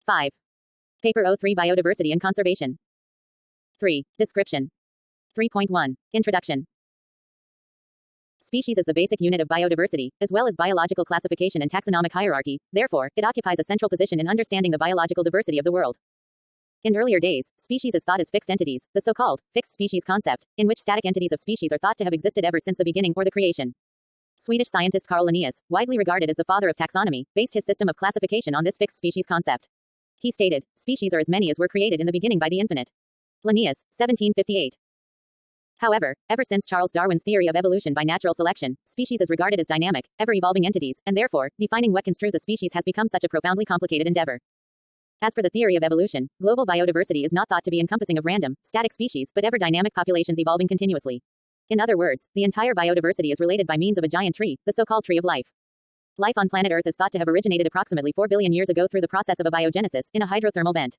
5. Paper O3 Biodiversity and Conservation. 3. Description. 3.1. Introduction. Species is the basic unit of biodiversity, as well as biological classification and taxonomic hierarchy. Therefore, it occupies a central position in understanding the biological diversity of the world. In earlier days, species is thought as fixed entities, the so-called fixed species concept, in which static entities of species are thought to have existed ever since the beginning or the creation. Swedish scientist Carl Linnaeus, widely regarded as the father of taxonomy, based his system of classification on this fixed species concept. He stated, "Species are as many as were created in the beginning by the infinite." Linnaeus, 1758. However, ever since Charles Darwin's theory of evolution by natural selection, species is regarded as dynamic, ever-evolving entities, and therefore, defining what construes a species has become such a profoundly complicated endeavor. As per the theory of evolution, global biodiversity is not thought to be encompassing of random, static species, but ever-dynamic populations evolving continuously. In other words, the entire biodiversity is related by means of a giant tree, the so-called tree of life. Life on planet Earth is thought to have originated approximately 4 billion years ago through the process of abiogenesis, in a hydrothermal vent.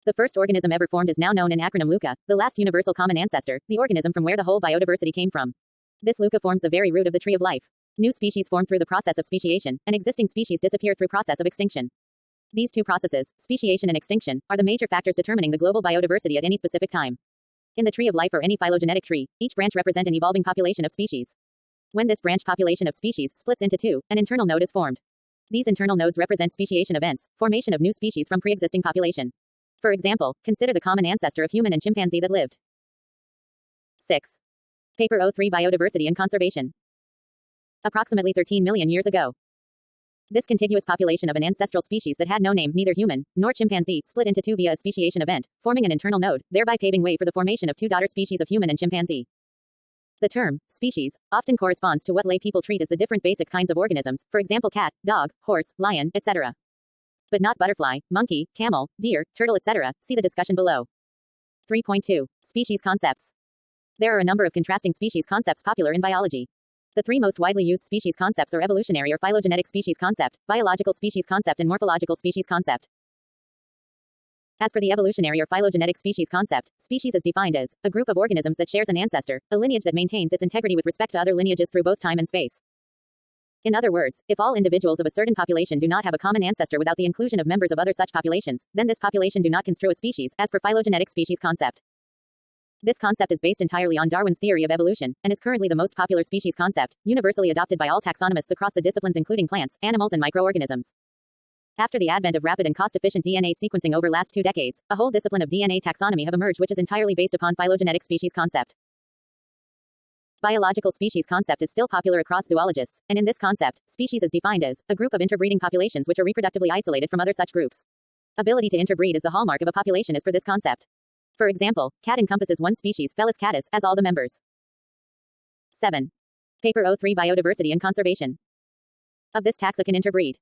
The first organism ever formed is now known in acronym LUCA, the last universal common ancestor, the organism from where the whole biodiversity came from. This LUCA forms the very root of the tree of life. New species form through the process of speciation, and existing species disappear through process of extinction. These two processes, speciation and extinction, are the major factors determining the global biodiversity at any specific time. In the tree of life or any phylogenetic tree, each branch represents an evolving population of species. When this branch population of species splits into two, an internal node is formed. These internal nodes represent speciation events, formation of new species from pre-existing population. For example, consider the common ancestor of human and chimpanzee that lived. 6. Paper O3 Biodiversity and Conservation. Approximately 13 million years ago. This contiguous population of an ancestral species that had no name, neither human nor chimpanzee, split into two via a speciation event, forming an internal node, thereby paving way for the formation of two daughter species of human and chimpanzee. The term, species, often corresponds to what lay people treat as the different basic kinds of organisms, for example cat, dog, horse, lion, etc. But not butterfly, monkey, camel, deer, turtle, etc. See the discussion below. 3.2. Species concepts. There are a number of contrasting species concepts popular in biology. The three most widely used species concepts are evolutionary or phylogenetic species concept, biological species concept, and morphological species concept. As per the evolutionary or phylogenetic species concept, species is defined as a group of organisms that shares an ancestor, a lineage that maintains its integrity with respect to other lineages through both time and space. In other words, if all individuals of a certain population do not have a common ancestor without the inclusion of members of other such populations, then this population do not construe a species, as per phylogenetic species concept. This concept is based entirely on Darwin's theory of evolution, and is currently the most popular species concept, universally adopted by all taxonomists across the disciplines including plants, animals, and microorganisms. After the advent of rapid and cost-efficient DNA sequencing over last 2 decades, a whole discipline of DNA taxonomy have emerged which is entirely based upon phylogenetic species concept. Biological species concept is still popular across zoologists, and in this concept, species is defined as a group of interbreeding populations which are reproductively isolated from other such groups. Ability to interbreed is the hallmark of a population as per this concept. For example, cat encompasses one species, Felis catus, as all the members. 7. Paper O3 Biodiversity and Conservation. Of this taxa can interbreed.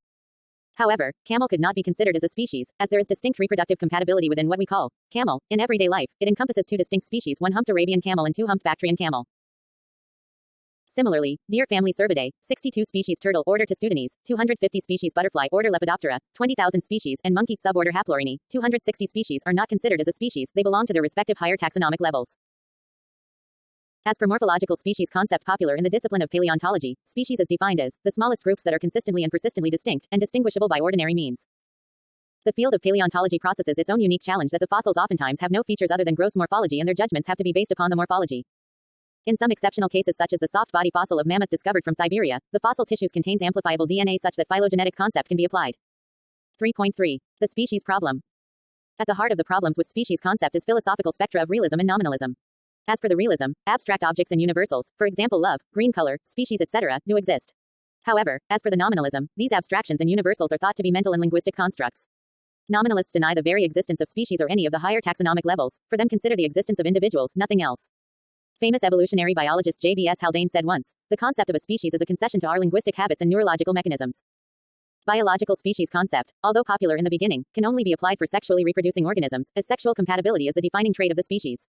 However, camel could not be considered as a species, as there is distinct reproductive compatibility within what we call camel. In everyday life, it encompasses two distinct species, one humped Arabian camel and two humped Bactrian camel. Similarly, deer family Cervidae, 62 species turtle order Testudines, 250 species butterfly order Lepidoptera, 20,000 species, and monkey suborder Haplorini, 260 species are not considered as a species, they belong to their respective higher taxonomic levels. As per morphological species concept popular in the discipline of paleontology, species is defined as the smallest groups that are consistently and persistently distinct, and distinguishable by ordinary means. The field of paleontology processes its own unique challenge that the fossils oftentimes have no features other than gross morphology and their judgments have to be based upon the morphology. In some exceptional cases such as the soft body fossil of mammoth discovered from Siberia, the fossil tissues contains amplifiable DNA such that phylogenetic concept can be applied. 3.3. The species problem. At the heart of the problems with species concept is philosophical spectra of realism and nominalism. As per the realism, abstract objects and universals, for example love, green color, species, etc., do exist. However, as per the nominalism, these abstractions and universals are thought to be mental and linguistic constructs. Nominalists deny the very existence of species or any of the higher taxonomic levels, for them consider the existence of individuals, nothing else. Famous evolutionary biologist J.B.S. Haldane said once, "The concept of a species is a concession to our linguistic habits and neurological mechanisms." Biological species concept, although popular in the beginning, can only be applied for sexually reproducing organisms, as sexual compatibility is the defining trait of the species.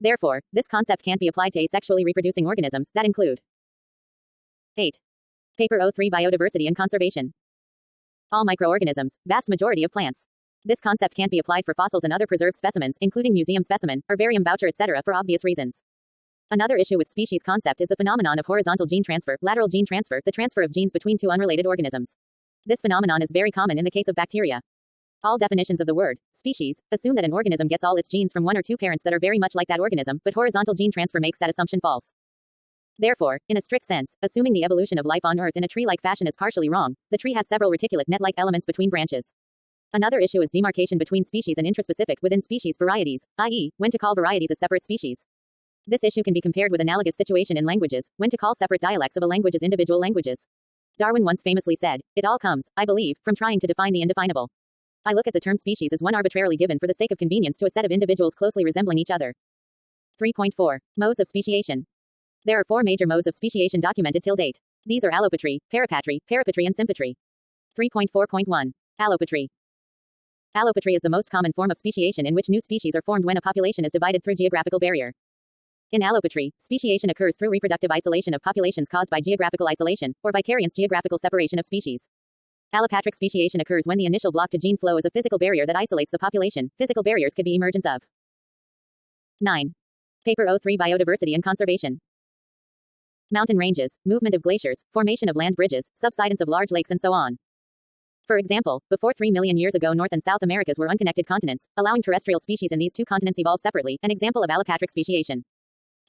Therefore, this concept can't be applied to asexually reproducing organisms that include 8. Paper O3 Biodiversity and Conservation. All microorganisms, vast majority of plants. This concept can't be applied for fossils and other preserved specimens, including museum specimen, herbarium voucher, etc., for obvious reasons. Another issue with species concept is the phenomenon of horizontal gene transfer, lateral gene transfer, the transfer of genes between two unrelated organisms. This phenomenon is very common in the case of bacteria. All definitions of the word species assume that an organism gets all its genes from one or two parents that are very much like that organism, but horizontal gene transfer makes that assumption false. Therefore, in a strict sense, assuming the evolution of life on Earth in a tree-like fashion is partially wrong. The tree has several reticulate net-like elements between branches. Another issue is demarcation between species and intraspecific within species varieties, i.e., when to call varieties a separate species. This issue can be compared with analogous situation in languages, when to call separate dialects of a language as individual languages. Darwin once famously said, "It all comes, I believe, from trying to define the indefinable." I look at the term species as one arbitrarily given for the sake of convenience to a set of individuals closely resembling each other. 3.4. Modes of speciation. There are 4 major modes of speciation documented till date. These are allopatry, parapatry, parapatry and sympatry. 3.4.1. Allopatry. Allopatry is the most common form of speciation in which new species are formed when a population is divided through geographical barrier. In allopatry, speciation occurs through reproductive isolation of populations caused by geographical isolation, or vicariance geographical separation of species. Allopatric speciation occurs when the initial block to gene flow is a physical barrier that isolates the population. Physical barriers could be emergence of. 9. Paper O3 Biodiversity and Conservation. Mountain ranges, movement of glaciers, formation of land bridges, subsidence of large lakes and so on. For example, before 3 million years ago North and South Americas were unconnected continents, allowing terrestrial species in these two continents evolve separately, an example of allopatric speciation.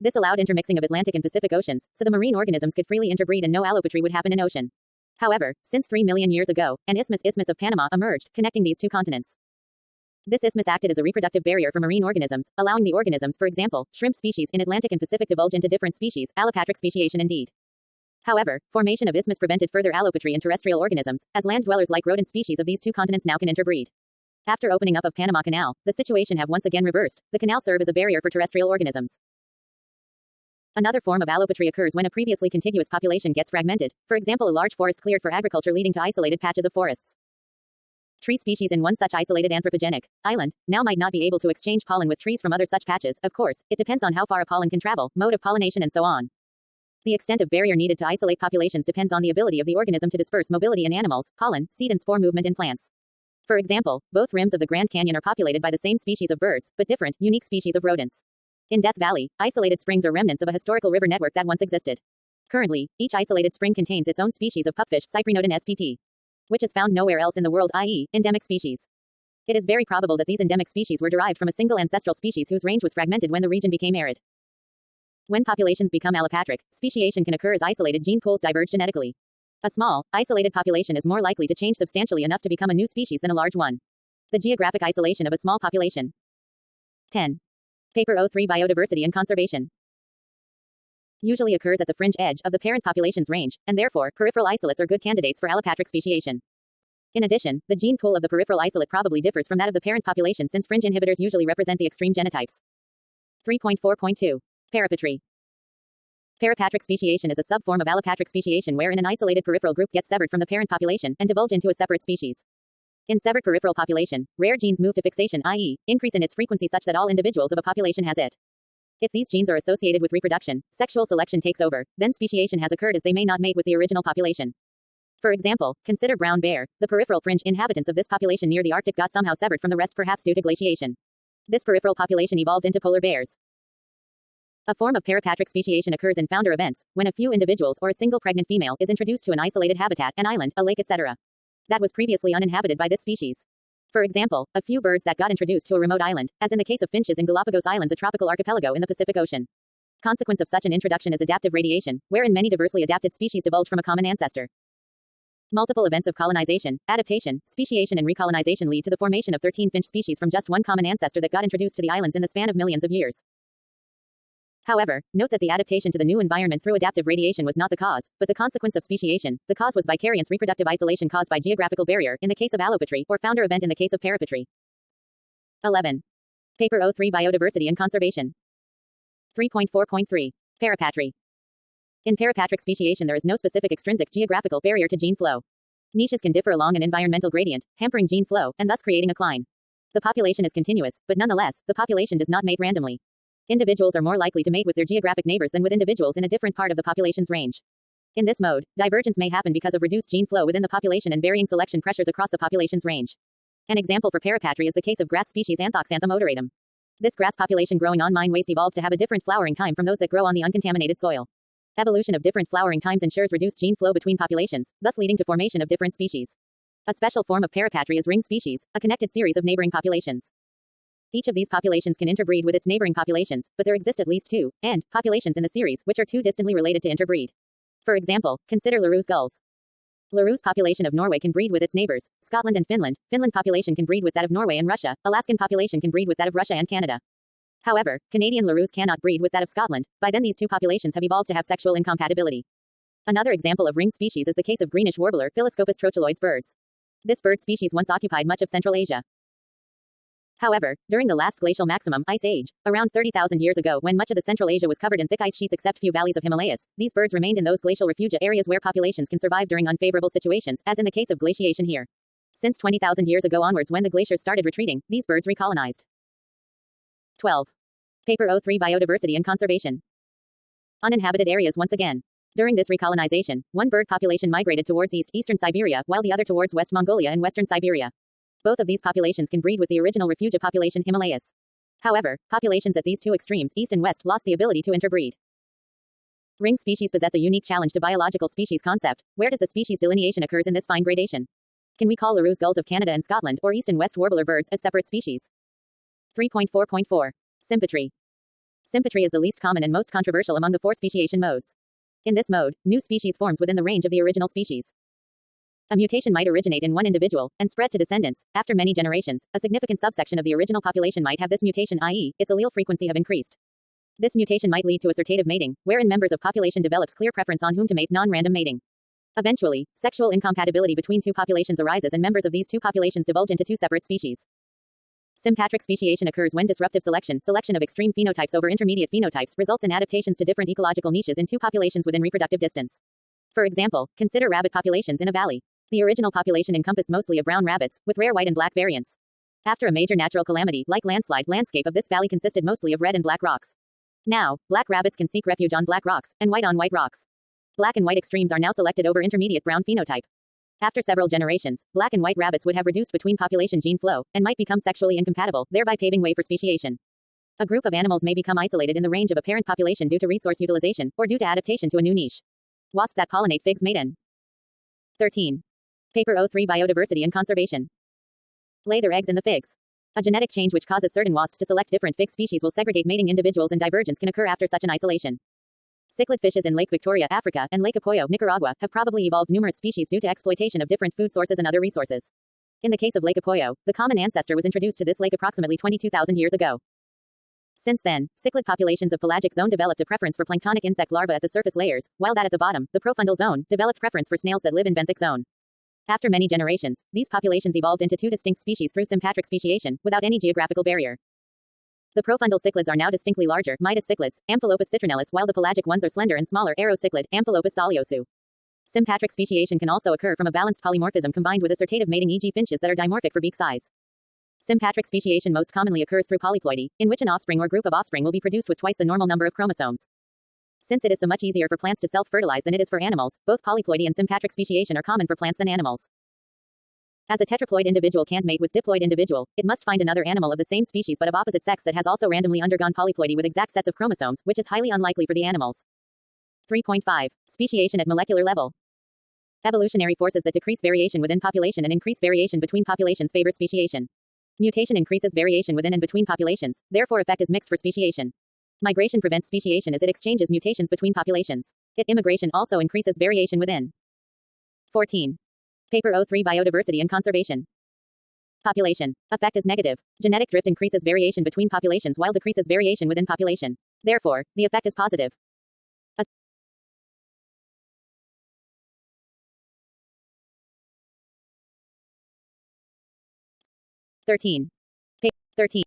This allowed intermixing of Atlantic and Pacific oceans, so the marine organisms could freely interbreed and no allopatry would happen in ocean. However, since 3 million years ago, an isthmus of Panama emerged, connecting these two continents. This isthmus acted as a reproductive barrier for marine organisms, allowing the organisms, for example, shrimp species in Atlantic and Pacific divulge into different species, allopatric speciation indeed. However, formation of isthmus prevented further allopatry in terrestrial organisms, as land dwellers like rodent species of these two continents now can interbreed. After opening up of Panama Canal, the situation have once again reversed. The canal serve as a barrier for terrestrial organisms. Another form of allopatry occurs when a previously contiguous population gets fragmented, for example a large forest cleared for agriculture leading to isolated patches of forests. Tree species in one such isolated anthropogenic island now might not be able to exchange pollen with trees from other such patches. Of course, it depends on how far a pollen can travel, mode of pollination and so on. The extent of barrier needed to isolate populations depends on the ability of the organism to disperse mobility in animals, pollen, seed and spore movement in plants. For example, both rims of the Grand Canyon are populated by the same species of birds, but different, unique species of rodents. In Death Valley, isolated springs are remnants of a historical river network that once existed. Currently, each isolated spring contains its own species of pupfish, Cyprinodon spp, which is found nowhere else in the world, i.e., endemic species. It is very probable that these endemic species were derived from a single ancestral species whose range was fragmented when the region became arid. When populations become allopatric, speciation can occur as isolated gene pools diverge genetically. A small, isolated population is more likely to change substantially enough to become a new species than a large one. The geographic isolation of a small population. 10. Paper O3 Biodiversity and Conservation. Usually occurs at the fringe edge of the parent population's range, and therefore, peripheral isolates are good candidates for allopatric speciation. In addition, the gene pool of the peripheral isolate probably differs from that of the parent population since fringe inhibitors usually represent the extreme genotypes. 3.4.2. Parapatry. Parapatric speciation is a subform of allopatric speciation wherein an isolated peripheral group gets severed from the parent population and divulge into a separate species. In severed peripheral population, rare genes move to fixation, i.e., increase in its frequency such that all individuals of a population has it. If these genes are associated with reproduction, sexual selection takes over, then speciation has occurred as they may not mate with the original population. For example, consider brown bear. The peripheral fringe inhabitants of this population near the Arctic got somehow severed from the rest perhaps due to glaciation. This peripheral population evolved into polar bears. A form of parapatric speciation occurs in founder events, when a few individuals or a single pregnant female is introduced to an isolated habitat, an island, a lake etc. that was previously uninhabited by this species. For example, a few birds that got introduced to a remote island, as in the case of finches in Galapagos Islands, a tropical archipelago in the Pacific Ocean. Consequence of such an introduction is adaptive radiation, wherein many diversely adapted species divulge from a common ancestor. Multiple events of colonization, adaptation, speciation and recolonization lead to the formation of 13 finch species from just one common ancestor that got introduced to the islands in the span of millions of years. However, note that the adaptation to the new environment through adaptive radiation was not the cause, but the consequence of speciation. The cause was vicariance reproductive isolation caused by geographical barrier in the case of allopatry, or founder event in the case of parapatry. 11. Paper O3 Biodiversity and Conservation. 3.4.3. Parapatry. In parapatric speciation there is no specific extrinsic geographical barrier to gene flow. Niches can differ along an environmental gradient, hampering gene flow, and thus creating a cline. The population is continuous, but nonetheless, the population does not mate randomly. Individuals are more likely to mate with their geographic neighbors than with individuals in a different part of the population's range. In this mode, divergence may happen because of reduced gene flow within the population and varying selection pressures across the population's range. An example for parapatry is the case of grass species Anthoxanthum odoratum. This grass population growing on mine waste evolved to have a different flowering time from those that grow on the uncontaminated soil. Evolution of different flowering times ensures reduced gene flow between populations, thus leading to formation of different species. A special form of parapatry is ring species, a connected series of neighboring populations. Each of these populations can interbreed with its neighboring populations, but there exist at least two, populations in the series which are too distantly related to interbreed. For example, consider Laroux's gulls. Laroux's population of Norway can breed with its neighbors, Scotland and Finland. Finland population can breed with that of Norway and Russia. Alaskan population can breed with that of Russia and Canada. However, Canadian Laroux's cannot breed with that of Scotland. By then these two populations have evolved to have sexual incompatibility. Another example of ring species is the case of greenish warbler Philoscopus trocholoides birds. This bird species once occupied much of Central Asia. However, during the last glacial maximum ice age, around 30,000 years ago when much of the Central Asia was covered in thick ice sheets except few valleys of Himalayas, these birds remained in those glacial refugia areas where populations can survive during unfavorable situations, as in the case of glaciation here. Since 20,000 years ago onwards when the glaciers started retreating, these birds recolonized. 12. Paper O3 Biodiversity and Conservation. Uninhabited areas once again. During this recolonization, one bird population migrated towards eastern Siberia, while the other towards West Mongolia and western Siberia. Both of these populations can breed with the original refugia population Himalayas. However, populations at these two extremes, east and west, lost the ability to interbreed. Ring species possess a unique challenge to biological species concept. Where does the species delineation occurs in this fine gradation? Can we call Laroux's gulls of Canada and Scotland, or east and west warbler birds, as separate species? 3.4.4. Sympatry. Sympatry is the least common and most controversial among the four speciation modes. In this mode, new species forms within the range of the original species. A mutation might originate in one individual and spread to descendants. After many generations, a significant subsection of the original population might have this mutation, i.e., its allele frequency have increased. This mutation might lead to assortative mating, wherein members of population develops clear preference on whom to mate, non-random mating. Eventually, sexual incompatibility between two populations arises and members of these two populations divulge into two separate species. Sympatric speciation occurs when disruptive selection of extreme phenotypes over intermediate phenotypes, results in adaptations to different ecological niches in two populations within reproductive distance. For example, consider rabbit populations in a valley. The original population encompassed mostly of brown rabbits, with rare white and black variants. After a major natural calamity, like landslide, landscape of this valley consisted mostly of red and black rocks. Now, black rabbits can seek refuge on black rocks, and white on white rocks. Black and white extremes are now selected over intermediate brown phenotype. After several generations, black and white rabbits would have reduced between population gene flow, and might become sexually incompatible, thereby paving way for speciation. A group of animals may become isolated in the range of a parent population due to resource utilization, or due to adaptation to a new niche. Wasps that pollinate figs mate in. 13. Paper O3 Biodiversity and Conservation. Lay their eggs in the figs. A genetic change which causes certain wasps to select different fig species will segregate mating individuals, and divergence can occur after such an isolation. Cichlid fishes in Lake Victoria, Africa, and Lake Apoyo, Nicaragua, have probably evolved numerous species due to exploitation of different food sources and other resources. In the case of Lake Apoyo, the common ancestor was introduced to this lake approximately 22,000 years ago. Since then, cichlid populations of pelagic zone developed a preference for planktonic insect larvae at the surface layers, while that at the bottom, the profundal zone, developed preference for snails that live in benthic zone. After many generations, these populations evolved into two distinct species through sympatric speciation, without any geographical barrier. The profundal cichlids are now distinctly larger, Midas cichlids, Amphilopas citronellus, while the pelagic ones are slender and smaller, Arrow cichlid, Amphilopas soliosu. Sympatric speciation can also occur from a balanced polymorphism combined with assortative mating, e.g. finches that are dimorphic for beak size. Sympatric speciation most commonly occurs through polyploidy, in which an offspring or group of offspring will be produced with twice the normal number of chromosomes. Since it is so much easier for plants to self-fertilize than it is for animals, both polyploidy and sympatric speciation are common for plants than animals. As a tetraploid individual can't mate with diploid individual, it must find another animal of the same species but of opposite sex that has also randomly undergone polyploidy with exact sets of chromosomes, which is highly unlikely for the animals. 3.5. Speciation at molecular level. Evolutionary forces that decrease variation within population and increase variation between populations favor speciation. Mutation increases variation within and between populations, therefore effect is mixed for speciation. Migration prevents speciation as it exchanges mutations between populations. Immigration also increases variation within. 14. Paper O3 Biodiversity and Conservation. Population. Effect is negative. Genetic drift increases variation between populations while decreases variation within population. Therefore, the effect is positive. 13. 13.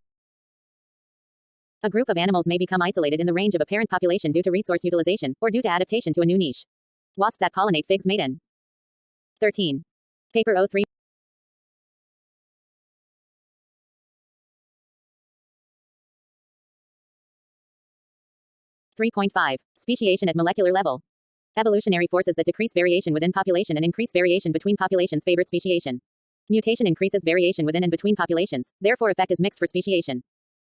A group of animals may become isolated in the range of a parent population due to resource utilization, or due to adaptation to a new niche. Wasps that pollinate figs mate in. 13. Paper O3. 3.5. Speciation at molecular level. Evolutionary forces that decrease variation within population and increase variation between populations favor speciation. Mutation increases variation within and between populations, therefore effect is mixed for speciation.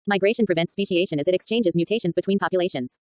Migration prevents speciation as it exchanges mutations between populations.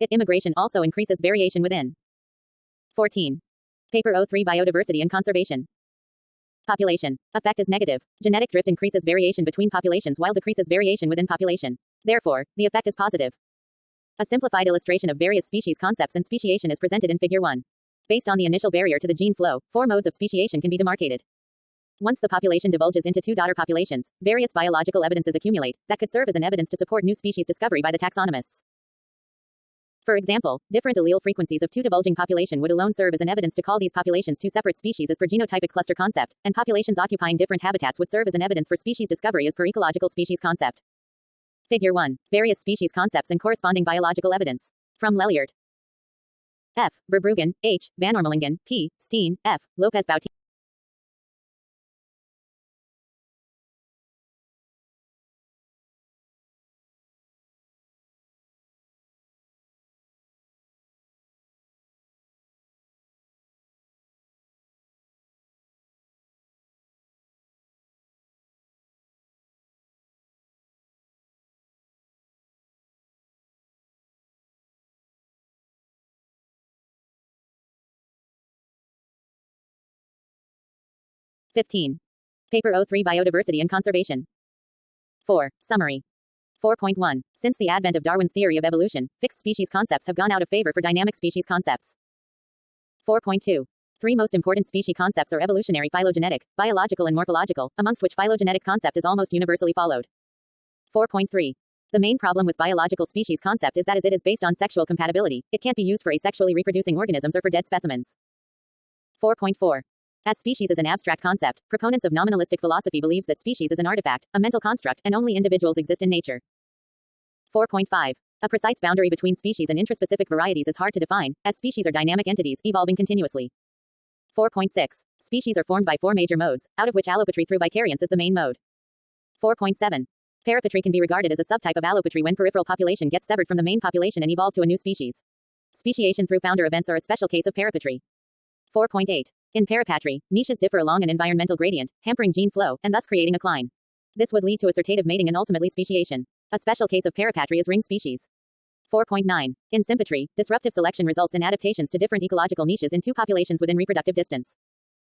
Immigration also increases variation within. 14. Paper O3 Biodiversity and Conservation. Population. Effect is negative. Genetic drift increases variation between populations while decreases variation within population. Therefore, the effect is positive. A simplified illustration of various species concepts and speciation is presented in Figure 1. Based on the initial barrier to the gene flow, 4 modes of speciation can be demarcated. Once the population divulges into 2 daughter populations, various biological evidences accumulate that could serve as an evidence to support new species discovery by the taxonomists. For example, different allele frequencies of 2 divulging population would alone serve as an evidence to call these populations 2 separate species as per genotypic cluster concept, and populations occupying different habitats would serve as an evidence for species discovery as per ecological species concept. Figure 1. Various species concepts and corresponding biological evidence. From Lelliart. F. Verbruggen, H. Van Ormelingen, P. Steen, F. Lopez Bautista. Paper O3 Biodiversity and Conservation. 4. Summary. 4.1. Since the advent of Darwin's theory of evolution, fixed species concepts have gone out of favor for dynamic species concepts. 4.2. 3 most important species concepts are evolutionary, phylogenetic, biological and morphological, amongst which phylogenetic concept is almost universally followed. 4.3. The main problem with biological species concept is that as it is based on sexual compatibility, it can't be used for asexually reproducing organisms or for dead specimens. 4.4. As species is an abstract concept, proponents of nominalistic philosophy believes that species is an artifact, a mental construct, and only individuals exist in nature. 4.5. A precise boundary between species and intraspecific varieties is hard to define, as species are dynamic entities, evolving continuously. 4.6. Species are formed by 4 major modes, out of which allopatry through vicariance is the main mode. 4.7. Parapatry can be regarded as a subtype of allopatry when peripheral population gets severed from the main population and evolved to a new species. Speciation through founder events are a special case of parapatry. 4.8. In parapatry, niches differ along an environmental gradient, hampering gene flow, and thus creating a cline. This would lead to assortative mating and ultimately speciation. A special case of parapatry is ring species. 4.9. In sympatry, disruptive selection results in adaptations to different ecological niches in 2 populations within reproductive distance.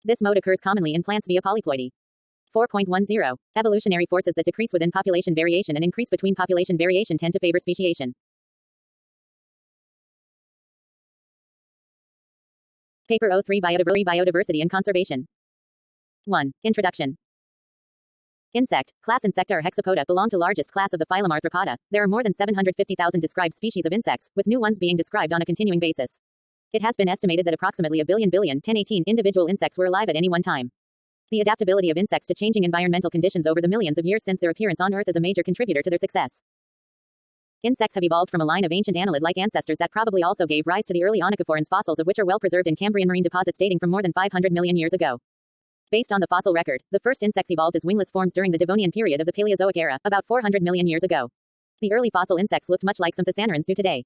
This mode occurs commonly in plants via polyploidy. 4.10. Evolutionary forces that decrease within population variation and increase between population variation tend to favor speciation. Paper O3 Biodiversity and Conservation. 1. Introduction. Insect, class Insecta or Hexapoda belong to largest class of the phylum Arthropoda. There are more than 750,000 described species of insects, with new ones being described on a continuing basis. It has been estimated that approximately a billion 1018 individual insects were alive at any one time. The adaptability of insects to changing environmental conditions over the millions of years since their appearance on Earth is a major contributor to their success. Insects have evolved from a line of ancient annelid-like ancestors that probably also gave rise to the early onychophorans, fossils of which are well preserved in Cambrian marine deposits dating from more than 500 million years ago. Based on the fossil record, the first insects evolved as wingless forms during the Devonian period of the Paleozoic era, about 400 million years ago. The early fossil insects looked much like some Thysanurans do today.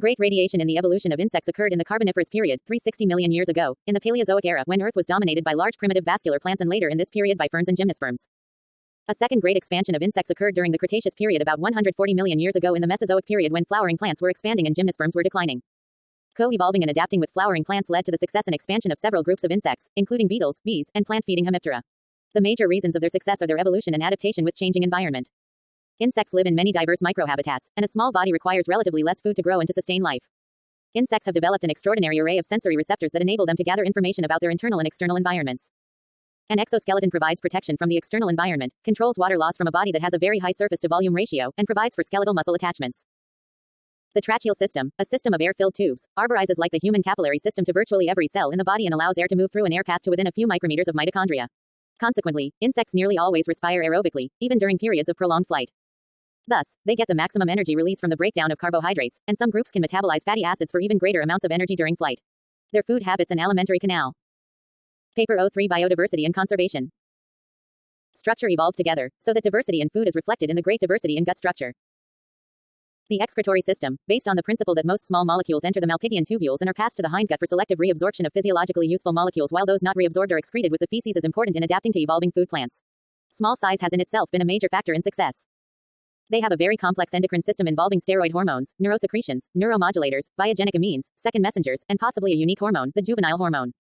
Great radiation in the evolution of insects occurred in the Carboniferous period, 360 million years ago, in the Paleozoic era when Earth was dominated by large primitive vascular plants, and later in this period by ferns and gymnosperms. A second great expansion of insects occurred during the Cretaceous period about 140 million years ago in the Mesozoic period when flowering plants were expanding and gymnosperms were declining. Co-evolving and adapting with flowering plants led to the success and expansion of several groups of insects, including beetles, bees, and plant-feeding Hemiptera. The major reasons of their success are their evolution and adaptation with changing environment. Insects live in many diverse microhabitats, and a small body requires relatively less food to grow and to sustain life. Insects have developed an extraordinary array of sensory receptors that enable them to gather information about their internal and external environments. An exoskeleton provides protection from the external environment, controls water loss from a body that has a very high surface-to-volume ratio, and provides for skeletal muscle attachments. The tracheal system, a system of air-filled tubes, arborizes like the human capillary system to virtually every cell in the body and allows air to move through an air path to within a few micrometers of mitochondria. Consequently, insects nearly always respire aerobically, even during periods of prolonged flight. Thus, they get the maximum energy release from the breakdown of carbohydrates, and some groups can metabolize fatty acids for even greater amounts of energy during flight. Their food habits and alimentary canal. Paper O3 Biodiversity and Conservation. Structure evolved together, so that diversity in food is reflected in the great diversity in gut structure. The excretory system, based on the principle that most small molecules enter the Malpighian tubules and are passed to the hindgut for selective reabsorption of physiologically useful molecules while those not reabsorbed are excreted with the feces, is important in adapting to evolving food plants. Small size has in itself been a major factor in success. They have a very complex endocrine system involving steroid hormones, neurosecretions, neuromodulators, biogenic amines, second messengers, and possibly a unique hormone, the juvenile hormone.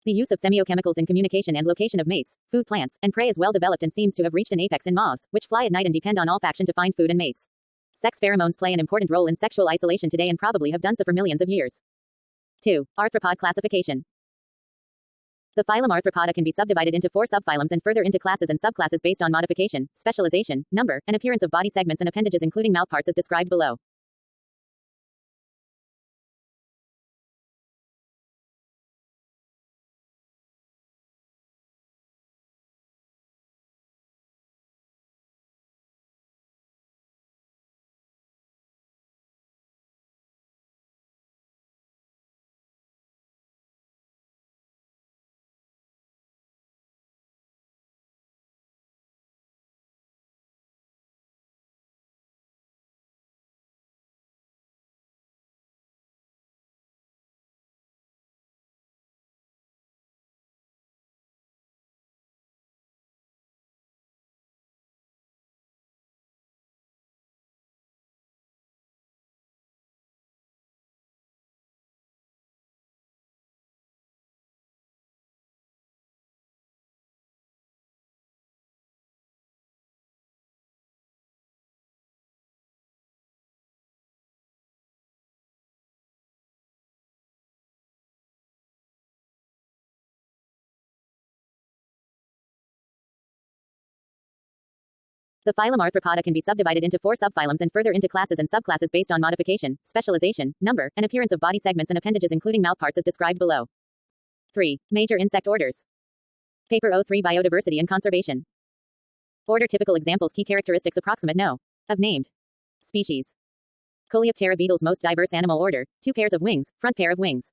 The use of semiochemicals in communication and location of mates, food plants, and prey is well developed and seems to have reached an apex in moths, which fly at night and depend on olfaction to find food and mates. Sex pheromones play an important role in sexual isolation today and probably have done so for millions of years. 2. Arthropod classification. The phylum Arthropoda can be subdivided into 4 subphylums and further into classes and subclasses based on modification, specialization, number, and appearance of body segments and appendages including mouthparts as described below. The phylum Arthropoda can be subdivided into 4 subphylums and further into classes and subclasses based on modification, specialization, number, and appearance of body segments and appendages including mouthparts as described below. 3. Major insect orders. Paper O3 Biodiversity and Conservation. Order typical examples key characteristics approximate no. Of named species. Coleoptera beetles most diverse animal order, 2 pairs of wings, front pair of wings.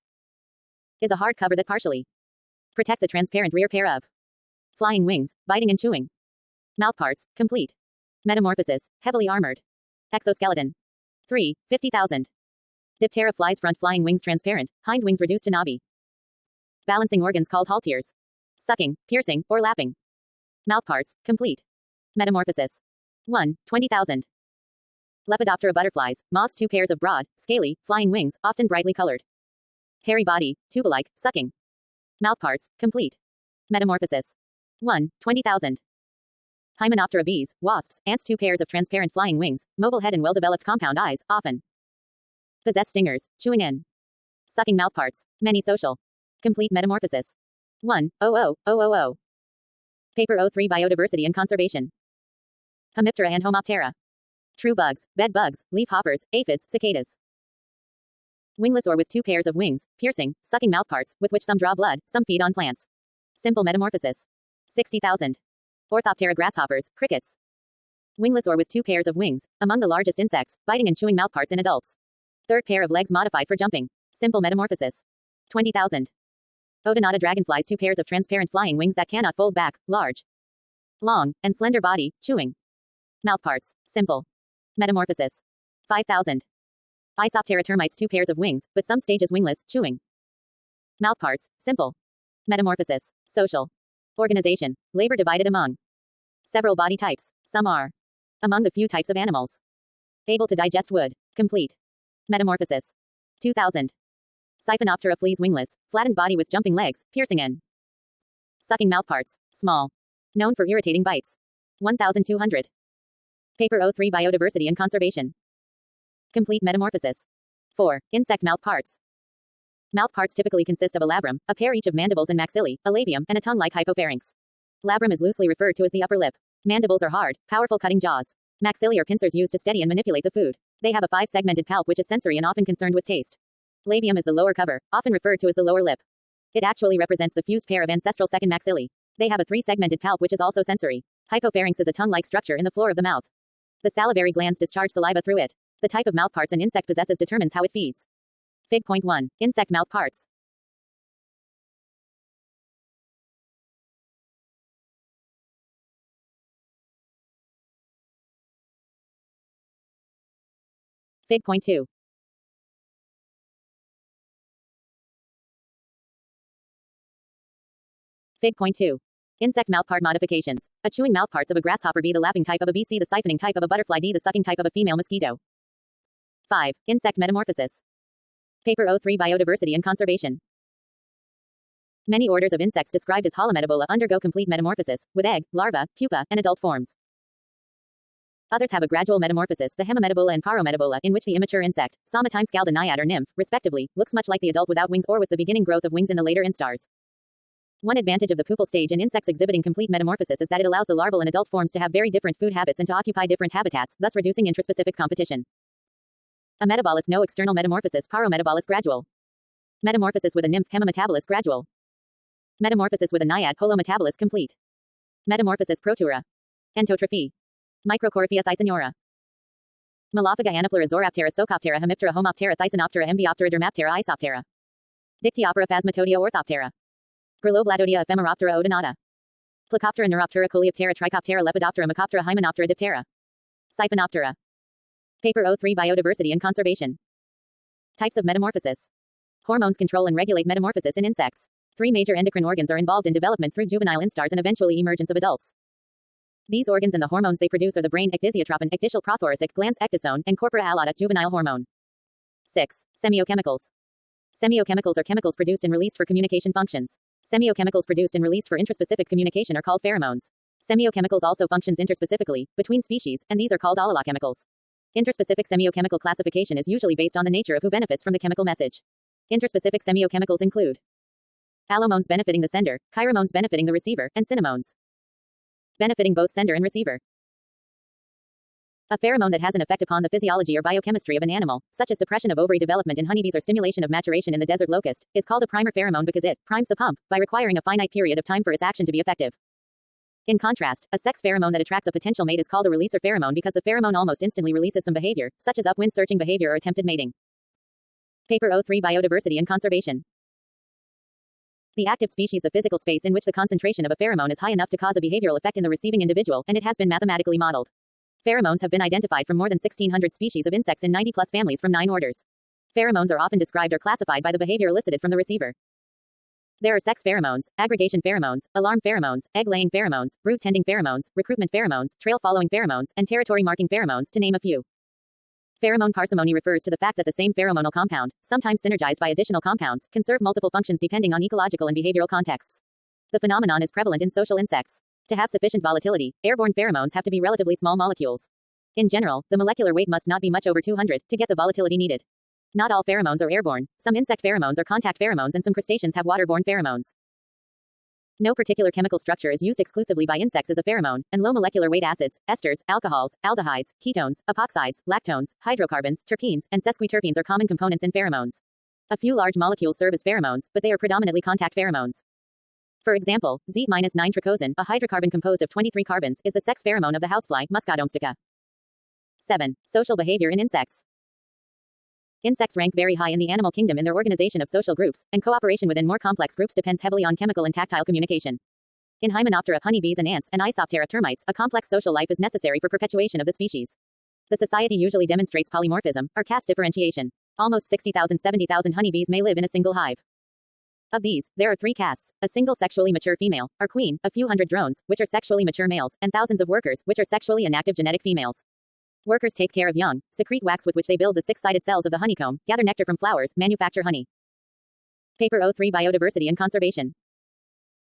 Is a hard cover that partially protect the transparent rear pair of flying wings, biting and chewing. Mouthparts, complete. Metamorphosis, heavily armored. Exoskeleton. 3, 50,000. Diptera flies front flying wings transparent, hind wings reduced to knobby. Balancing organs called halteres. Sucking, piercing, or lapping. Mouthparts, complete. Metamorphosis. 1, 20,000. Lepidoptera butterflies, moths 2 pairs of broad, scaly, flying wings, often brightly colored. Hairy body, tube-like, sucking. Mouthparts, complete. Metamorphosis. 1, 20,000. Hymenoptera bees, wasps, ants 2 pairs of transparent flying wings, mobile head and well-developed compound eyes, often possess stingers, chewing in. Sucking mouthparts, many social. Complete metamorphosis. 1,000,000. Paper O3 Biodiversity and Conservation. Hemiptera and Homoptera. True bugs, bed bugs, leaf hoppers, aphids, cicadas. Wingless or with 2 pairs of wings, piercing, sucking mouthparts, with which some draw blood, some feed on plants. Simple metamorphosis. 60,000. Orthoptera grasshoppers, crickets. Wingless or with 2 pairs of wings, among the largest insects, biting and chewing mouthparts in adults. 3rd pair of legs modified for jumping. Simple metamorphosis. 20,000. Odonata dragonflies 2 pairs of transparent flying wings that cannot fold back, large, long, and slender body, chewing. Mouthparts, simple. Metamorphosis. 5,000. Isoptera termites 2 pairs of wings, but some stages wingless, chewing. Mouthparts, simple. Metamorphosis, social. Organization, labor divided among several body types, some are among the few types of animals able to digest wood, complete. Metamorphosis. 2,000. Siphonoptera fleas wingless, flattened body with jumping legs, piercing in. Sucking mouthparts, small. Known for irritating bites. 1,200. Paper O3 Biodiversity and Conservation. Complete metamorphosis. 4. Insect mouthparts. Mouthparts typically consist of a labrum, a pair each of mandibles and maxillae, a labium, and a tongue-like hypopharynx. Labrum is loosely referred to as the upper lip. Mandibles are hard, powerful cutting jaws. Maxillae are pincers used to steady and manipulate the food. They have a 5-segmented palp which is sensory and often concerned with taste. Labium is the lower cover, often referred to as the lower lip. It actually represents the fused pair of ancestral second maxillae. They have a 3-segmented palp which is also sensory. Hypopharynx is a tongue-like structure in the floor of the mouth. The salivary glands discharge saliva through it. The type of mouthparts an insect possesses determines how it feeds. Fig. Point 1. Insect mouthparts. Fig. Point 2. Fig. Point 2. Insect mouthpart modifications. A chewing mouthparts of a grasshopper. B. The lapping type of a bee. C. The siphoning type of a butterfly. D. The sucking type of a female mosquito. 5. Insect metamorphosis. Paper O3 Biodiversity and Conservation. Many orders of insects described as holometabola undergo complete metamorphosis, with egg, larva, pupa, and adult forms. Others have a gradual metamorphosis, the hemimetabola and parometabola, in which the immature insect, sometime scaled a naiad or nymph, respectively, looks much like the adult without wings or with the beginning growth of wings in the later instars. One advantage of the pupal stage in insects exhibiting complete metamorphosis is that it allows the larval and adult forms to have very different food habits and to occupy different habitats, thus reducing intraspecific competition. A metabolus no external metamorphosis parometabolus gradual. Metamorphosis with a nymph hemimetabolus gradual. Metamorphosis with a naiad holometabolus complete. Metamorphosis protura. Entotrophy. Microcoryphea thyssenura. Molophaga Anaplura Zoroptera Socoptera Hemiptera Homoptera Thyssenoptera Embioptera Dermaptera Isoptera. Dictyoptera Phasmatodia Orthoptera. Gryloblatodia Ephemeroptera Odonata. Plecoptera Neuroptera Coleoptera Trichoptera Lepidoptera Macoptera Hymenoptera Diptera. Siphonoptera. Paper O3 Biodiversity and Conservation. Types of metamorphosis. Hormones control and regulate metamorphosis in insects. 3 major endocrine organs are involved in development through juvenile instars and eventually emergence of adults. These organs and the hormones they produce are the brain ecdisiotropin, ecdysial prothoracic glands ecdysone, and corpora allata juvenile hormone. 6. Semiochemicals. Semiochemicals are chemicals produced and released for communication functions. Semiochemicals produced and released for intraspecific communication are called pheromones. Semiochemicals also functions interspecifically, between species, and these are called allochemicals. Interspecific semiochemical classification is usually based on the nature of who benefits from the chemical message. Interspecific semiochemicals include allomones benefiting the sender, chiromones benefiting the receiver, and cinnamones benefiting both sender and receiver. A pheromone that has an effect upon the physiology or biochemistry of an animal, such as suppression of ovary development in honeybees or stimulation of maturation in the desert locust, is called a primer pheromone because it primes the pump by requiring a finite period of time for its action to be effective. In contrast, a sex pheromone that attracts a potential mate is called a releaser pheromone because the pheromone almost instantly releases some behavior, such as upwind searching behavior or attempted mating. Paper O3 Biodiversity and Conservation. The active species, the physical space in which the concentration of a pheromone is high enough to cause a behavioral effect in the receiving individual, and it has been mathematically modeled. Pheromones have been identified from more than 1,600 species of insects in 90+ families from 9 orders. Pheromones are often described or classified by the behavior elicited from the receiver. There are sex pheromones, aggregation pheromones, alarm pheromones, egg-laying pheromones, brood-tending pheromones, recruitment pheromones, trail-following pheromones, and territory-marking pheromones, to name a few. Pheromone parsimony refers to the fact that the same pheromonal compound, sometimes synergized by additional compounds, can serve multiple functions depending on ecological and behavioral contexts. The phenomenon is prevalent in social insects. To have sufficient volatility, airborne pheromones have to be relatively small molecules. In general, the molecular weight must not be much over 200 to get the volatility needed. Not all pheromones are airborne. Some insect pheromones are contact pheromones and some crustaceans have waterborne pheromones. No particular chemical structure is used exclusively by insects as a pheromone, and low molecular weight acids, esters, alcohols, aldehydes, ketones, epoxides, lactones, hydrocarbons, terpenes, and sesquiterpenes are common components in pheromones. A few large molecules serve as pheromones, but they are predominantly contact pheromones. For example, Z-9-triclosan, a hydrocarbon composed of 23 carbons, is the sex pheromone of the housefly, Musca domestica. 7. Social behavior in insects. Insects rank very high in the animal kingdom in their organization of social groups, and cooperation within more complex groups depends heavily on chemical and tactile communication. In Hymenoptera, honeybees and ants, and Isoptera, termites, a complex social life is necessary for perpetuation of the species. The society usually demonstrates polymorphism, or caste differentiation. Almost 60,000–70,000 honeybees may live in a single hive. Of these, there are 3 castes: a single sexually mature female, or queen, a few hundred drones, which are sexually mature males, and thousands of workers, which are sexually inactive genetic females. Workers take care of young, secrete wax with which they build the 6-sided cells of the honeycomb, gather nectar from flowers, manufacture honey. Paper O3 Biodiversity and Conservation.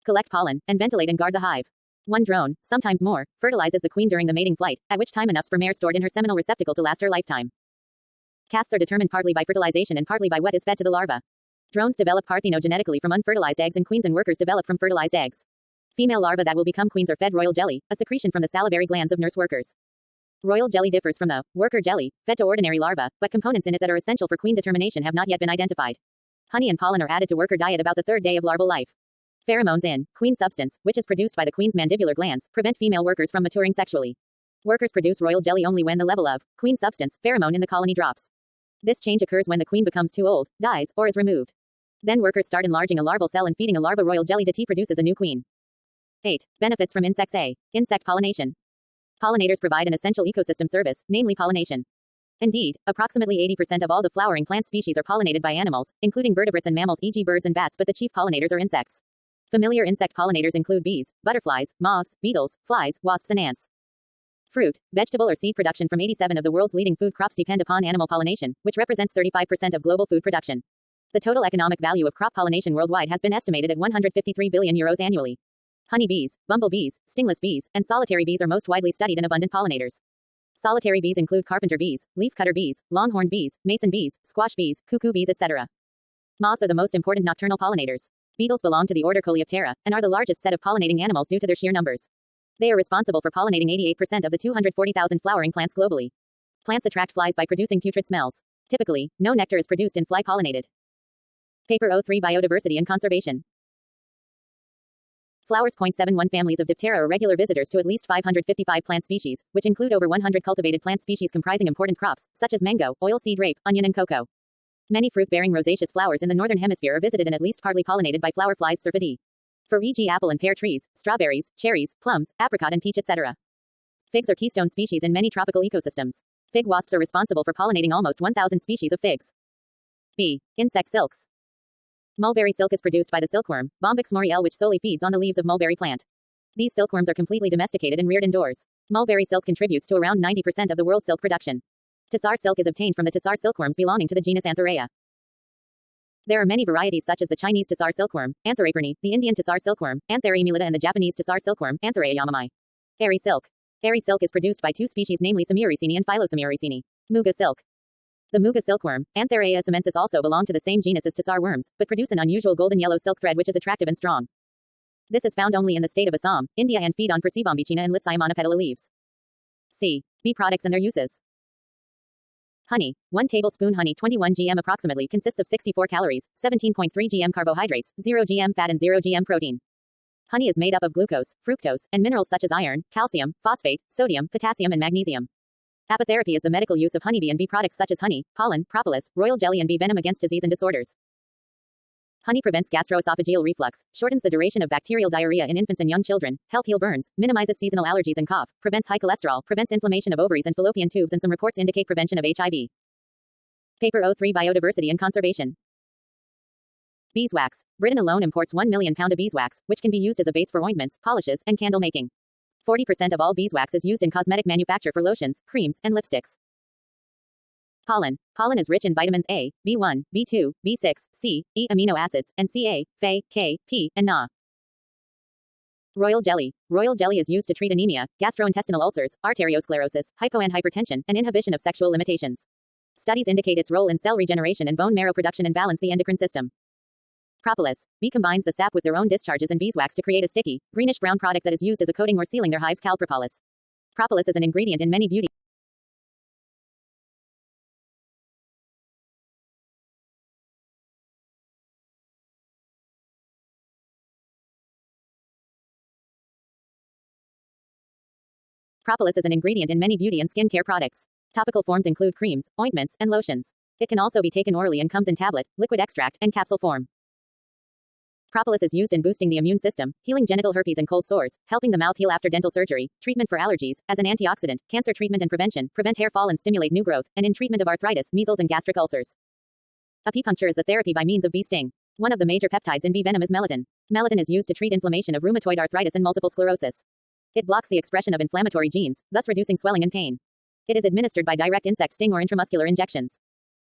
Collect pollen, and ventilate and guard the hive. One drone, sometimes more, fertilizes the queen during the mating flight, at which time enough sperm are stored in her seminal receptacle to last her lifetime. Castes are determined partly by fertilization and partly by what is fed to the larva. Drones develop parthenogenetically from unfertilized eggs, and queens and workers develop from fertilized eggs. Female larvae that will become queens are fed royal jelly, a secretion from the salivary glands of nurse workers. Royal jelly differs from the worker jelly, fed to ordinary larvae, but components in it that are essential for queen determination have not yet been identified. Honey and pollen are added to worker diet about the 3rd day of larval life. Pheromones in queen substance, which is produced by the queen's mandibular glands, prevent female workers from maturing sexually. Workers produce royal jelly only when the level of queen substance, pheromone in the colony drops. This change occurs when the queen becomes too old, dies, or is removed. Then workers start enlarging a larval cell and feeding a larva royal jelly to produces a new queen. 8. Benefits from insects. A. Insect pollination. Pollinators provide an essential ecosystem service, namely pollination. Indeed, approximately 80% of all the flowering plant species are pollinated by animals, including vertebrates and mammals, e.g. birds and bats, but the chief pollinators are insects. Familiar insect pollinators include bees, butterflies, moths, beetles, flies, wasps, and ants. Fruit, vegetable or seed production from 87 of the world's leading food crops depend upon animal pollination, which represents 35% of global food production. The total economic value of crop pollination worldwide has been estimated at €153 billion annually. Honeybees, bumblebees, stingless bees, and solitary bees are most widely studied and abundant pollinators. Solitary bees include carpenter bees, leafcutter bees, longhorn bees, mason bees, squash bees, cuckoo bees, etc. Moths are the most important nocturnal pollinators. Beetles belong to the order Coleoptera, and are the largest set of pollinating animals due to their sheer numbers. They are responsible for pollinating 88% of the 240,000 flowering plants globally. Plants attract flies by producing putrid smells. Typically, no nectar is produced in fly-pollinated. Paper O3 Biodiversity and Conservation. Flowers. 0.71 families of Diptera are regular visitors to at least 555 plant species, which include over 100 cultivated plant species comprising important crops, such as mango, oilseed rape, onion, and cocoa. Many fruit-bearing rosacea flowers in the northern hemisphere are visited and at least partly pollinated by flower flies Syrphidae. For e.g. apple and pear trees, strawberries, cherries, plums, apricot and peach, etc. Figs are keystone species in many tropical ecosystems. Fig wasps are responsible for pollinating almost 1,000 species of figs. B. Insect silks. Mulberry silk is produced by the silkworm, Bombyx moriel, which solely feeds on the leaves of mulberry plant. These silkworms are completely domesticated and reared indoors. Mulberry silk contributes to around 90% of the world's silk production. Tessar silk is obtained from the tessar silkworms belonging to the genus Anthorea. There are many varieties such as the Chinese tessar silkworm, Anthoraperni, the Indian tessar silkworm, Anthera emulata, and the Japanese tessar silkworm, Anthorea yamamai. Eri silk. Eri silk is produced by two species, namely Samuricini and Philosamuricini. Muga silk. The Muga silkworm, Antheraea simensis, also belong to the same genus as tessar worms, but produce an unusual golden yellow silk thread which is attractive and strong. This is found only in the state of Assam, India, and feed on Persebombycina and Litsia monopetala leaves. C. Bee products and their uses. Honey. 1 tablespoon honey, 21 gm approximately, consists of 64 calories, 17.3 gm carbohydrates, 0 gm fat, and 0 gm protein. Honey is made up of glucose, fructose, and minerals such as iron, calcium, phosphate, sodium, potassium, and magnesium. Apitherapy is the medical use of honeybee and bee products such as honey, pollen, propolis, royal jelly, and bee venom against disease and disorders. Honey prevents gastroesophageal reflux, shortens the duration of bacterial diarrhea in infants and young children, help heal burns, minimizes seasonal allergies and cough, prevents high cholesterol, prevents inflammation of ovaries and fallopian tubes, and some reports indicate prevention of HIV. Paper O3 Biodiversity and Conservation. Beeswax. Britain alone imports 1 million pounds of beeswax, which can be used as a base for ointments, polishes, and candle making. 40% of all beeswax is used in cosmetic manufacture for lotions, creams, and lipsticks. Pollen. Pollen is rich in vitamins A, B1, B2, B6, C, E amino acids, and Ca, Fe, K, P, and Na. Royal jelly. Royal jelly is used to treat anemia, gastrointestinal ulcers, arteriosclerosis, hypo and hypertension, and inhibition of sexual limitations. Studies indicate its role in cell regeneration and bone marrow production and balance the endocrine system. Propolis. Bee combines the sap with their own discharges and beeswax to create a sticky, greenish-brown product that is used as a coating or sealing their hives called propolis. Propolis is an ingredient in many beauty. Propolis is an ingredient in many beauty and skincare products. Topical forms include creams, ointments, and lotions. It can also be taken orally and comes in tablet, liquid extract, and capsule form. Propolis is used in boosting the immune system, healing genital herpes and cold sores, helping the mouth heal after dental surgery, treatment for allergies, as an antioxidant, cancer treatment and prevention, prevent hair fall and stimulate new growth, and in treatment of arthritis, measles, and gastric ulcers. Apipuncture is the therapy by means of bee sting. One of the major peptides in bee venom is melatonin. Melatonin is used to treat inflammation of rheumatoid arthritis and multiple sclerosis. It blocks the expression of inflammatory genes, thus reducing swelling and pain. It is administered by direct insect sting or intramuscular injections.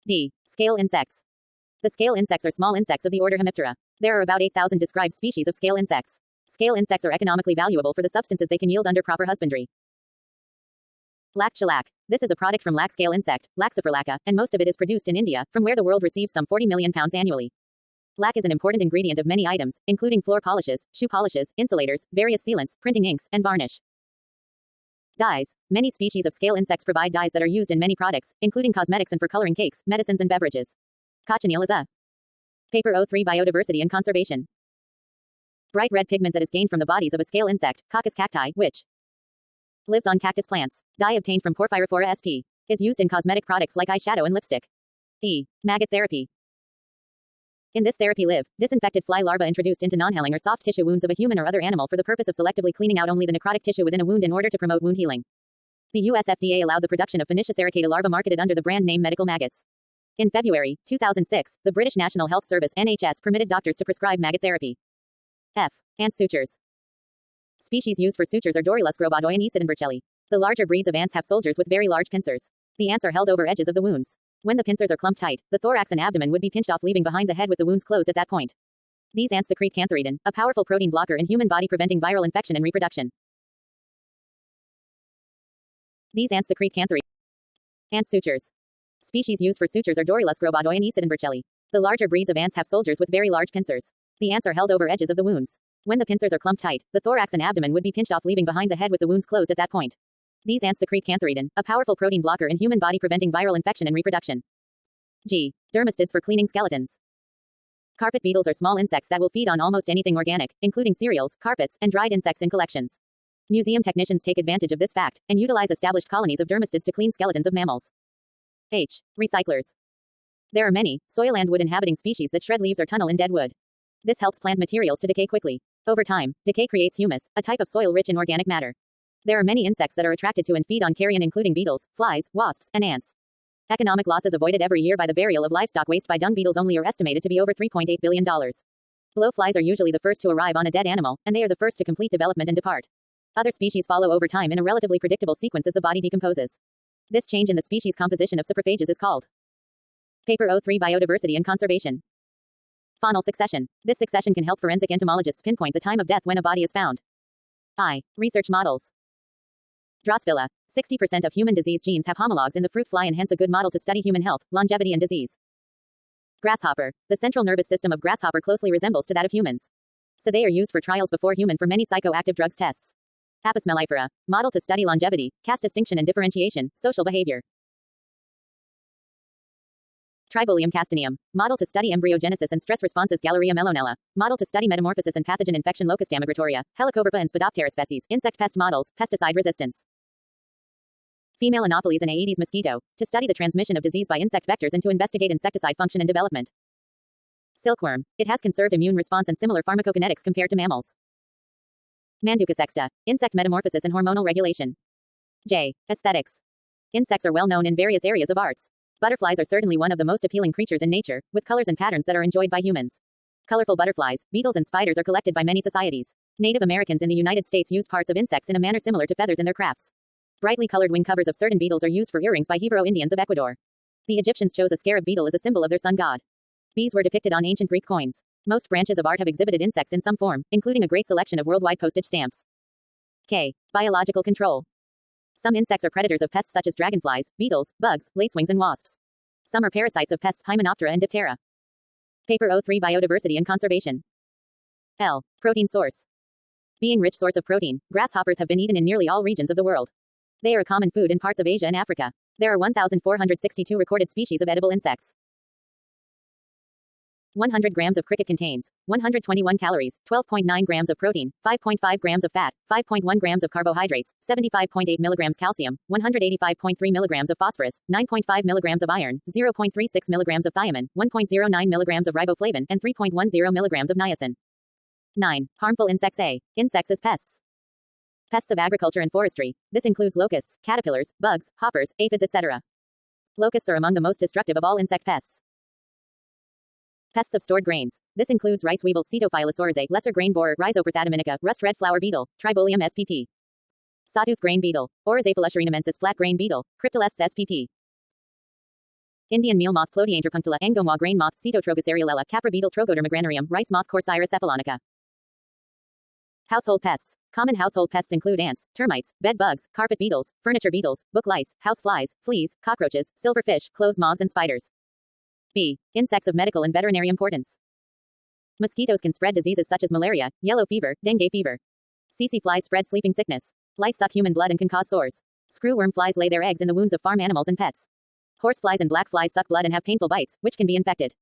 D. Scale insects. The scale insects are small insects of the order Hemiptera. There are about 8,000 described species of scale insects. Scale insects are economically valuable for the substances they can yield under proper husbandry. Lac shellac. This is a product from lac scale insect, Laxifralaca, and most of it is produced in India, from where the world receives some 40 million pounds annually. Lac is an important ingredient of many items, including floor polishes, shoe polishes, insulators, various sealants, printing inks, and varnish. Dyes. Many species of scale insects provide dyes that are used in many products, including cosmetics and for coloring cakes, medicines, and beverages. Cochineal is a Paper O3 Biodiversity and Conservation. Bright red pigment that is gained from the bodies of a scale insect, Coccus cacti, which lives on cactus plants. Dye obtained from Porphyrophora sp. is used in cosmetic products like eyeshadow and lipstick. E. Maggot therapy. In this therapy live disinfected fly larvae introduced into non-healing or soft tissue wounds of a human or other animal for the purpose of selectively cleaning out only the necrotic tissue within a wound in order to promote wound healing. The US FDA allowed the production of Phoenicia sericata larvae marketed under the brand name Medical Maggots. In February 2006, the British National Health Service (NHS) permitted doctors to prescribe maggot therapy. F. Ant sutures. Species used for sutures are Dorylus grobodoi and Ecidenbercelli. The larger breeds of ants have soldiers with very large pincers. The ants are held over edges of the wounds. When the pincers are clumped tight, the thorax and abdomen would be pinched off, leaving behind the head with the wounds closed at that point. These ants secrete cantharidin, a powerful protein blocker in human body preventing viral infection and reproduction. These ants secrete cantharidin. Ant sutures. Species used for sutures are Dorylus grobodoi and Ecidenbercelli. The larger breeds of ants have soldiers with very large pincers. The ants are held over edges of the wounds. When the pincers are clumped tight, the thorax and abdomen would be pinched off, leaving behind the head with the wounds closed at that point. These ants secrete cantharidin, a powerful protein blocker in human body preventing viral infection and reproduction. G. Dermastids for cleaning skeletons. Carpet beetles are small insects that will feed on almost anything organic, including cereals, carpets, and dried insects in collections. Museum technicians take advantage of this fact and utilize established colonies of dermastids to clean skeletons of mammals. H. Recyclers. There are many soil and wood inhabiting species that shred leaves or tunnel in dead wood. This helps plant materials to decay quickly. Over time, decay creates humus, a type of soil rich in organic matter. There are many insects that are attracted to and feed on carrion, including beetles, flies, wasps, and ants. Economic losses avoided every year by the burial of livestock waste by dung beetles only are estimated to be over $3.8 billion. Blowflies are usually the first to arrive on a dead animal, and they are the first to complete development and depart. Other species follow over time in a relatively predictable sequence as the body decomposes. This change in the species composition of saprophages is called Paper 03 Biodiversity and Conservation. Faunal succession. This succession can help forensic entomologists pinpoint the time of death when a body is found. I. Research models. Drosophila. 60% of human disease genes have homologs in the fruit fly and hence a good model to study human health, longevity and disease. Grasshopper. The central nervous system of grasshopper closely resembles to that of humans. So they are used for trials before human for many psychoactive drugs tests. Apis mellifera. Model to study longevity, caste distinction and differentiation, social behavior. Tribolium castaneum. Model to study embryogenesis and stress responses. Galleria melonella. Model to study metamorphosis and pathogen infection. Locustam migratoria. Helicoverpa and Spodoptera species. Insect pest models. Pesticide resistance. Female Anopheles and Aedes mosquito. To study the transmission of disease by insect vectors and to investigate insecticide function and development. Silkworm. It has conserved immune response and similar pharmacokinetics compared to mammals. Manduca sexta. Insect metamorphosis and hormonal regulation. J. Aesthetics. Insects are well known in various areas of arts. Butterflies are certainly one of the most appealing creatures in nature, with colors and patterns that are enjoyed by humans. Colorful butterflies, beetles and spiders are collected by many societies. Native Americans in the United States use parts of insects in a manner similar to feathers in their crafts. Brightly colored wing covers of certain beetles are used for earrings by Jivaro Indians of Ecuador. The Egyptians chose a scarab beetle as a symbol of their sun god. Bees were depicted on ancient Greek coins. Most branches of art have exhibited insects in some form, including a great selection of worldwide postage stamps. K. Biological control. Some insects are predators of pests such as dragonflies, beetles, bugs, lacewings and wasps. Some are parasites of pests Hymenoptera and Diptera. Paper 03 Biodiversity and Conservation. L. Protein source. Being rich source of protein, grasshoppers have been eaten in nearly all regions of the world. They are a common food in parts of Asia and Africa. There are 1,462 recorded species of edible insects. 100 grams of cricket contains 121 calories, 12.9 grams of protein, 5.5 grams of fat, 5.1 grams of carbohydrates, 75.8 milligrams calcium, 185.3 milligrams of phosphorus, 9.5 milligrams of iron, 0.36 milligrams of thiamine, 1.09 milligrams of riboflavin, and 3.10 milligrams of niacin. 9. Harmful insects. A. Insects as pests. Pests of agriculture and forestry. This includes locusts, caterpillars, bugs, hoppers, aphids, etc. Locusts are among the most destructive of all insect pests. Pests of stored grains. This includes rice weevil, Cetophilus oryzae, lesser grain borer, Rhizoperthata minica, rust red flower beetle, Tribolium spp. Sawtooth grain beetle, Oryzaephila shrinamensis, flat grain beetle, Cryptolestes spp. Indian meal moth, Plodianterpunctula, Angoma grain moth, Cetotrochus areolela, Capra beetle, Trogoderma granarium, rice moth, Corsaira cephalonica. Household pests. Common household pests include ants, termites, bed bugs, carpet beetles, furniture beetles, book lice, house flies, fleas, cockroaches, silverfish, clothes moths and spiders. B. Insects of medical and veterinary importance. Mosquitoes can spread diseases such as malaria, yellow fever, dengue fever. Tsetse flies spread sleeping sickness. Lice suck human blood and can cause sores. Screwworm flies lay their eggs in the wounds of farm animals and pets. Horse flies and black flies suck blood and have painful bites, which can be infected.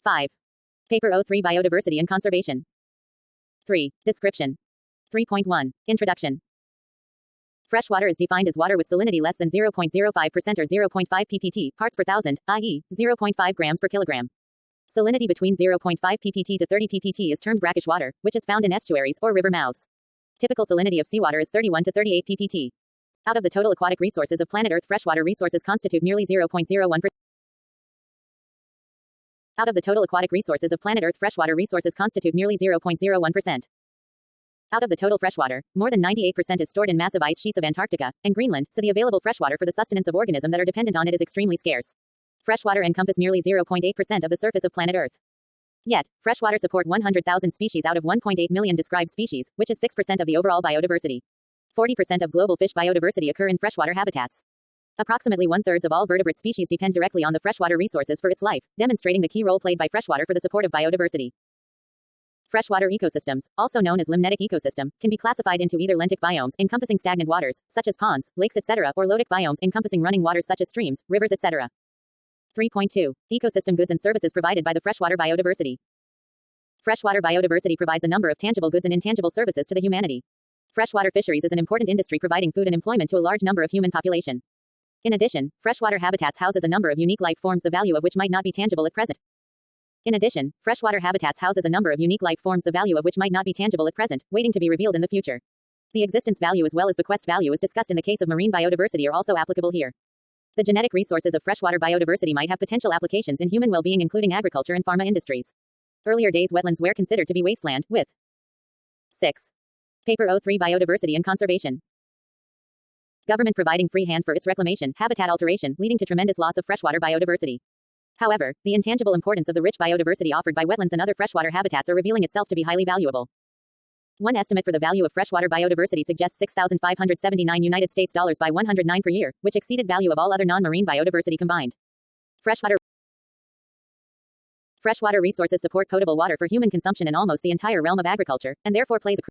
Five. Paper 03 Biodiversity and Conservation. 3. Description. 3.1. Introduction. Fresh water is defined as water with salinity less than 0.05% or 0.5 ppt parts per thousand, i.e., 0.5 grams per kilogram. Salinity between 0.5 ppt to 30 ppt is termed brackish water, which is found in estuaries or river mouths. Typical salinity of seawater is 31 to 38 ppt. Out of the total aquatic resources of planet Earth, freshwater resources constitute merely 0.01%. Out of the total aquatic resources of planet Earth, freshwater resources constitute merely 0.01%. Out of the total freshwater, more than 98% is stored in massive ice sheets of Antarctica and Greenland, so the available freshwater for the sustenance of organisms that are dependent on it is extremely scarce. Freshwater encompass merely 0.8% of the surface of planet Earth. Yet, freshwater support 100,000 species out of 1.8 million described species, which is 6% of the overall biodiversity. 40% of global fish biodiversity occur in freshwater habitats. Approximately one-third of all vertebrate species depend directly on the freshwater resources for its life, demonstrating the key role played by freshwater for the support of biodiversity. Freshwater ecosystems, also known as limnetic ecosystem, can be classified into either lentic biomes encompassing stagnant waters, such as ponds, lakes, etc., or lotic biomes encompassing running waters such as streams, rivers, etc. 3.2. Ecosystem goods and services provided by the freshwater biodiversity. Freshwater biodiversity provides a number of tangible goods and intangible services to the humanity. Freshwater fisheries is an important industry providing food and employment to a large number of human population. In addition, freshwater habitats houses a number of unique life forms the value of which might not be tangible at present. In addition, freshwater habitats houses a number of unique life forms the value of which might not be tangible at present, waiting to be revealed in the future. The existence value as well as bequest value as discussed in the case of marine biodiversity are also applicable here. The genetic resources of freshwater biodiversity might have potential applications in human well-being including agriculture and pharma industries. Earlier days wetlands were considered to be wasteland, with 6. Paper 03 Biodiversity and Conservation. Government providing free hand for its reclamation, habitat alteration, leading to tremendous loss of freshwater biodiversity. However, the intangible importance of the rich biodiversity offered by wetlands and other freshwater habitats are revealing itself to be highly valuable. One estimate for the value of freshwater biodiversity suggests $6,579 United States dollars by 109 per year, which exceeded value of all other non-marine biodiversity combined. Freshwater resources support potable water for human consumption in almost the entire realm of agriculture, and therefore plays a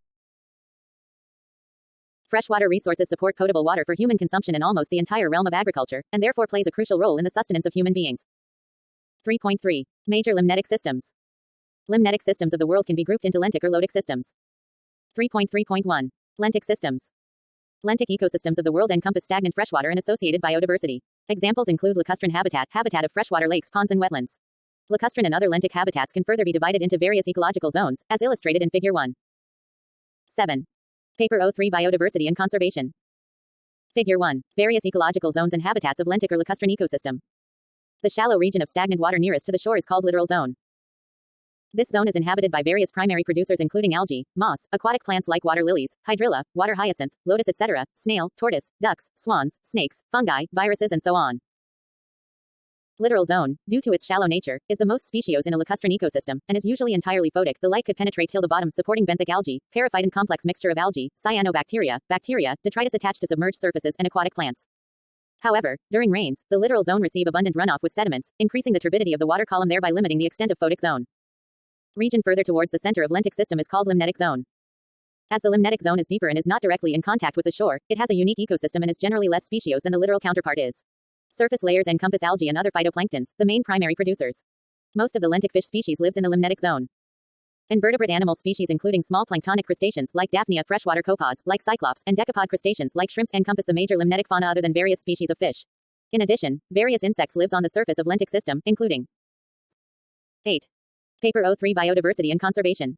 Freshwater resources support potable water for human consumption in almost the entire realm of agriculture, and therefore plays a crucial role in the sustenance of human beings. 3.3. Major limnetic systems. Limnetic systems of the world can be grouped into lentic or lotic systems. 3.3.1. Lentic systems. Lentic ecosystems of the world encompass stagnant freshwater and associated biodiversity. Examples include lacustrine habitat, habitat of freshwater lakes, ponds, and wetlands. Lacustrine and other lentic habitats can further be divided into various ecological zones, as illustrated in Figure 1. 7. Paper 03 Biodiversity and Conservation. Figure 1. Various ecological zones and habitats of lentic or lacustrine ecosystem. The shallow region of stagnant water nearest to the shore is called littoral zone. This zone is inhabited by various primary producers including algae, moss, aquatic plants like water lilies, hydrilla, water hyacinth, lotus, etc., snail, tortoise, ducks, swans, snakes, fungi, viruses, and so on. Littoral zone, due to its shallow nature, is the most speciose in a lacustrine ecosystem, and is usually entirely photic. The light could penetrate till the bottom, supporting benthic algae, periphyton complex mixture of algae, cyanobacteria, bacteria, detritus attached to submerged surfaces, and aquatic plants. However, during rains, the littoral zone receive abundant runoff with sediments, increasing the turbidity of the water column, thereby limiting the extent of photic zone. Region further towards the center of lentic system is called limnetic zone. As the limnetic zone is deeper and is not directly in contact with the shore, it has a unique ecosystem and is generally less speciose than the littoral counterpart is. Surface layers encompass algae and other phytoplanktons, the main primary producers. Most of the lentic fish species lives in the limnetic zone. Invertebrate animal species including small planktonic crustaceans like Daphnia, freshwater copepods like cyclops, and decapod crustaceans like shrimps encompass the major limnetic fauna other than various species of fish. In addition, various insects lives on the surface of lentic system, including 8. Paper 03 Biodiversity and Conservation.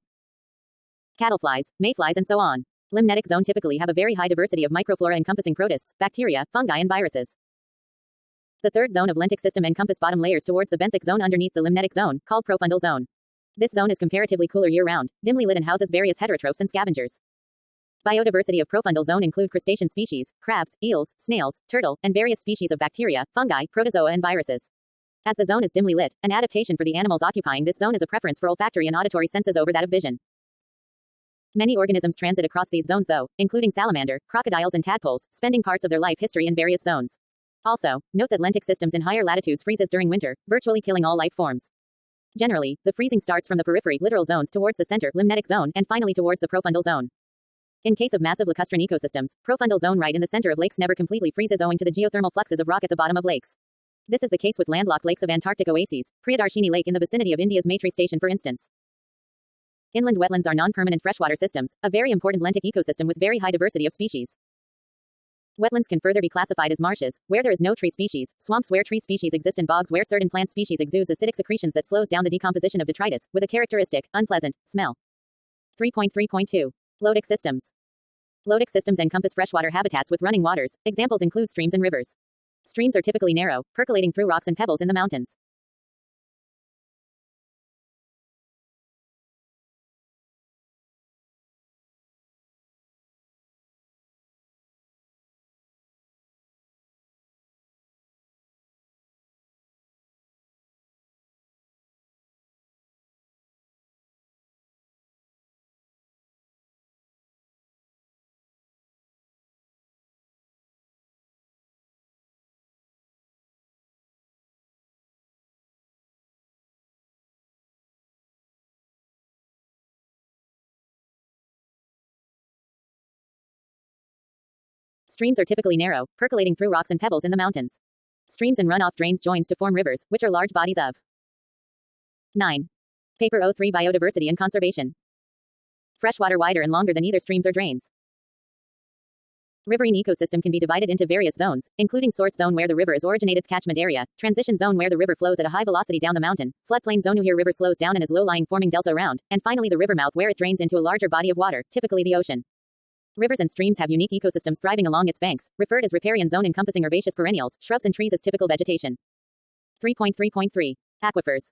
Cattleflies, mayflies, and so on. Limnetic zone typically have a very high diversity of microflora encompassing protists, bacteria, fungi, and viruses. The third zone of lentic system encompass bottom layers towards the benthic zone underneath the limnetic zone, called profundal zone. This zone is comparatively cooler year-round, dimly lit, and houses various heterotrophs and scavengers. Biodiversity of profundal zone include crustacean species, crabs, eels, snails, turtle, and various species of bacteria, fungi, protozoa, and viruses. As the zone is dimly lit, an adaptation for the animals occupying this zone is a preference for olfactory and auditory senses over that of vision. Many organisms transit across these zones though, including salamander, crocodiles, and tadpoles, spending parts of their life history in various zones. Also, note that lentic systems in higher latitudes freezes during winter, virtually killing all life forms. Generally, the freezing starts from the periphery littoral zones towards the center limnetic zone and finally towards the profundal zone. In case of massive lacustrine ecosystems, profundal zone right in the center of lakes never completely freezes owing to the geothermal fluxes of rock at the bottom of lakes. This is the case with landlocked lakes of Antarctic oases, Priyadarshini Lake in the vicinity of India's Maitree Station for instance. Inland wetlands are non-permanent freshwater systems, a very important lentic ecosystem with very high diversity of species. Wetlands can further be classified as marshes, where there is no tree species, swamps where tree species exist, and bogs where certain plant species exudes acidic secretions that slows down the decomposition of detritus, with a characteristic, unpleasant, smell. 3.3.2. Lotic systems. Lotic systems encompass freshwater habitats with running waters. Examples include streams and rivers. Streams are typically narrow, percolating through rocks and pebbles in the mountains. Streams are typically narrow, percolating through rocks and pebbles in the mountains. Streams and runoff drains joins to form rivers, which are large bodies of. 9. Paper O3 Biodiversity and Conservation. Freshwater wider and longer than either streams or drains. Riverine ecosystem can be divided into various zones, including source zone where the river is originated, catchment area, transition zone where the river flows at a high velocity down the mountain, floodplain zone where river slows down and is low-lying forming delta around, and finally the river mouth where it drains into a larger body of water, typically the ocean. Rivers and streams have unique ecosystems thriving along its banks, referred as riparian zone encompassing herbaceous perennials, shrubs and trees as typical vegetation. 3.3.3. Aquifers.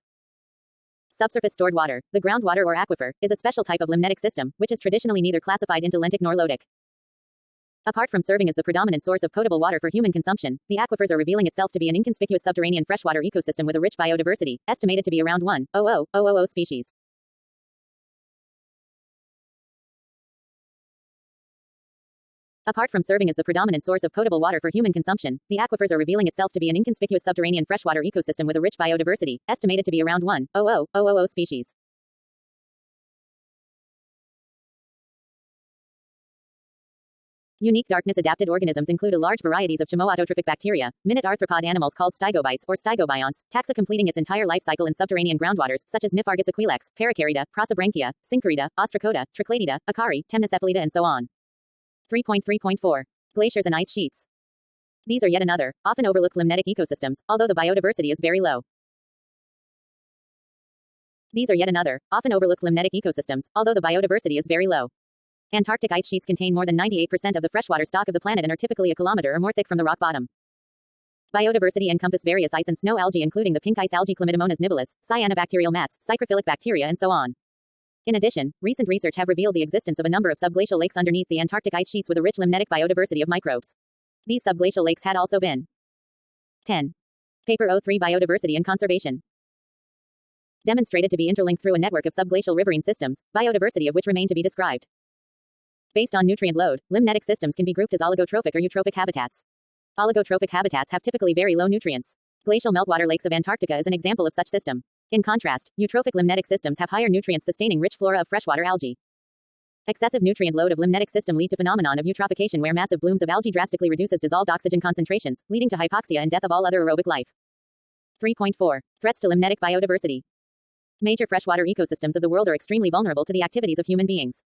Subsurface stored water, the groundwater or aquifer, is a special type of limnetic system, which is traditionally neither classified into lentic nor lotic. Apart from serving as the predominant source of potable water for human consumption, the aquifers are revealing itself to be an inconspicuous subterranean freshwater ecosystem with a rich biodiversity, estimated to be around 1,000 species. Apart from serving as the predominant source of potable water for human consumption, the aquifers are revealing itself to be an inconspicuous subterranean freshwater ecosystem with a rich biodiversity, estimated to be around 1,000 species. Unique darkness-adapted organisms include a large varieties of chemoautotrophic bacteria, minute arthropod animals called stygobionts or stygobionts, taxa completing its entire life cycle in subterranean groundwaters, such as Niphargus aquilex, Paracarida, Prosybranchia, Syncarida, Ostracoda, Triclatida, Acari, Temnocephalida and so on. 3.3.4. Glaciers and ice sheets. These are yet another, often overlooked limnetic ecosystems, although the biodiversity is very low. These are yet another, often overlooked limnetic ecosystems, although the biodiversity is very low. Antarctic ice sheets contain more than 98% of the freshwater stock of the planet and are typically a kilometer or more thick from the rock bottom. Biodiversity encompass various ice and snow algae including the pink ice algae Chlamydomonas nivalis, cyanobacterial mats, psychrophilic bacteria and so on. In addition, recent research have revealed the existence of a number of subglacial lakes underneath the Antarctic ice sheets with a rich limnetic biodiversity of microbes. These subglacial lakes had also been. 10. Paper O3 Biodiversity and Conservation. Demonstrated to be interlinked through a network of subglacial riverine systems, biodiversity of which remain to be described. Based on nutrient load, limnetic systems can be grouped as oligotrophic or eutrophic habitats. Oligotrophic habitats have typically very low nutrients. Glacial meltwater lakes of Antarctica is an example of such system. In contrast, eutrophic limnetic systems have higher nutrients-sustaining rich flora of freshwater algae. Excessive nutrient load of limnetic system lead to phenomenon of eutrophication where massive blooms of algae drastically reduces dissolved oxygen concentrations, leading to hypoxia and death of all other aerobic life. 3.4. Threats to limnetic biodiversity. Major freshwater ecosystems of the world are extremely vulnerable to the activities of human beings.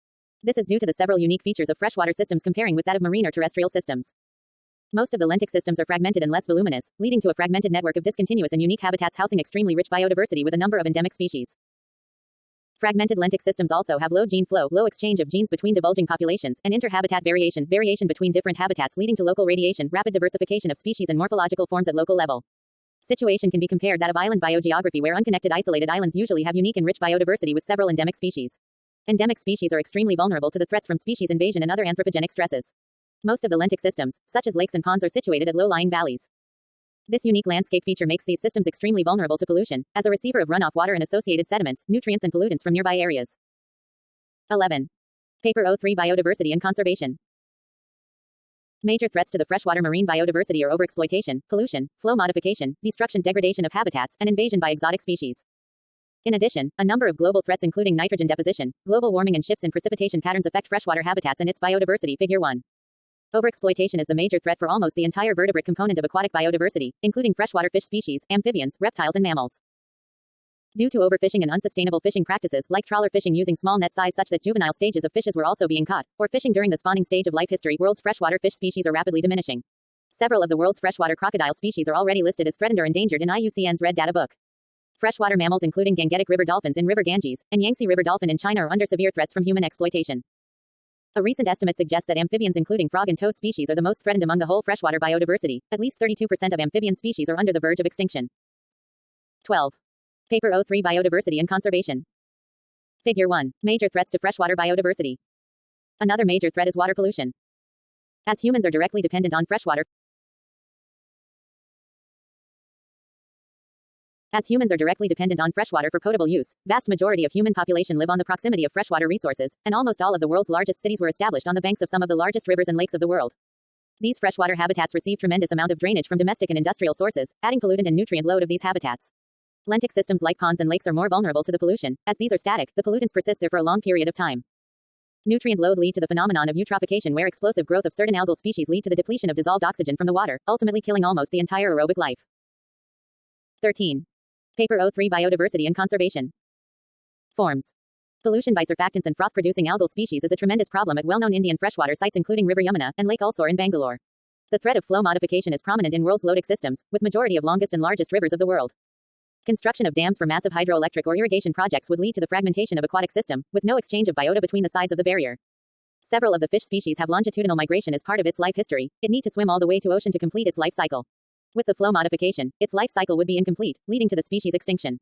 This is due to the several unique features of freshwater systems comparing with that of marine or terrestrial systems. Most of the lentic systems are fragmented and less voluminous, leading to a fragmented network of discontinuous and unique habitats housing extremely rich biodiversity with a number of endemic species. Fragmented lentic systems also have low gene flow, low exchange of genes between divulging populations, and inter-habitat variation between different habitats leading to local radiation, rapid diversification of species and morphological forms at local level. Situation can be compared that of island biogeography where unconnected isolated islands usually have unique and rich biodiversity with several endemic species. Endemic species are extremely vulnerable to the threats from species invasion and other anthropogenic stresses. Most of the lentic systems, such as lakes and ponds, are situated at low-lying valleys. This unique landscape feature makes these systems extremely vulnerable to pollution, as a receiver of runoff water and associated sediments, nutrients and pollutants from nearby areas. 11. Paper O3 Biodiversity and Conservation. Major threats to the freshwater marine biodiversity are overexploitation, pollution, flow modification, destruction, degradation of habitats, and invasion by exotic species. In addition, a number of global threats including nitrogen deposition, global warming and shifts in precipitation patterns affect freshwater habitats and its biodiversity. Figure 1. Overexploitation is the major threat for almost the entire vertebrate component of aquatic biodiversity, including freshwater fish species, amphibians, reptiles and mammals. Due to overfishing and unsustainable fishing practices like trawler fishing using small net size such that juvenile stages of fishes were also being caught, or fishing during the spawning stage of life history, world's freshwater fish species are rapidly diminishing. Several of the world's freshwater crocodile species are already listed as threatened or endangered in IUCN's Red Data Book. Freshwater mammals including Gangetic river dolphins in River Ganges, and Yangtze River dolphin in China are under severe threats from human exploitation. A recent estimate suggests that amphibians including frog and toad species are the most threatened among the whole freshwater biodiversity. At least 32% of amphibian species are under the verge of extinction. 12. Paper O3 Biodiversity and Conservation. Figure 1. Major threats to freshwater biodiversity. Another major threat is water pollution. As humans are directly dependent on freshwater for potable use, vast majority of human population live on the proximity of freshwater resources, and almost all of the world's largest cities were established on the banks of some of the largest rivers and lakes of the world. These freshwater habitats receive tremendous amount of drainage from domestic and industrial sources, adding pollutant and nutrient load of these habitats. Lentic systems like ponds and lakes are more vulnerable to the pollution. As these are static, the pollutants persist there for a long period of time. Nutrient load lead to the phenomenon of eutrophication, where explosive growth of certain algal species lead to the depletion of dissolved oxygen from the water, ultimately killing almost the entire aerobic life. 13. Paper O3 Biodiversity and Conservation. Forms. Pollution by surfactants and froth-producing algal species is a tremendous problem at well-known Indian freshwater sites including River Yamuna and Lake Ulsor in Bangalore. The threat of flow modification is prominent in world's lotic systems, with majority of longest and largest rivers of the world. Construction of dams for massive hydroelectric or irrigation projects would lead to the fragmentation of aquatic system, with no exchange of biota between the sides of the barrier. Several of the fish species have longitudinal migration as part of its life history. It need to swim all the way to ocean to complete its life cycle. With the flow modification, its life cycle would be incomplete, leading to the species extinction.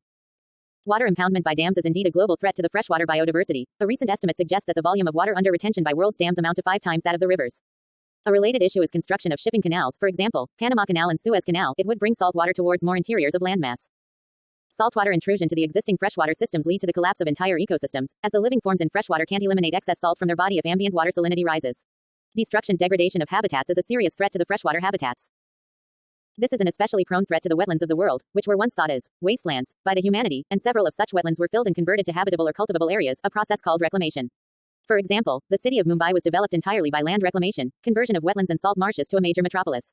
Water impoundment by dams is indeed a global threat to the freshwater biodiversity. A recent estimate suggests that the volume of water under retention by world's dams amount to 5 times that of the rivers. A related issue is construction of shipping canals, for example, Panama Canal and Suez Canal. It would bring salt water towards more interiors of landmass. Saltwater intrusion to the existing freshwater systems lead to the collapse of entire ecosystems, as the living forms in freshwater can't eliminate excess salt from their body if ambient water salinity rises. Degradation of habitats is a serious threat to the freshwater habitats. This is an especially prone threat to the wetlands of the world, which were once thought as wastelands by the humanity, and several of such wetlands were filled and converted to habitable or cultivable areas, a process called reclamation. For example, the city of Mumbai was developed entirely by land reclamation, conversion of wetlands and salt marshes to a major metropolis.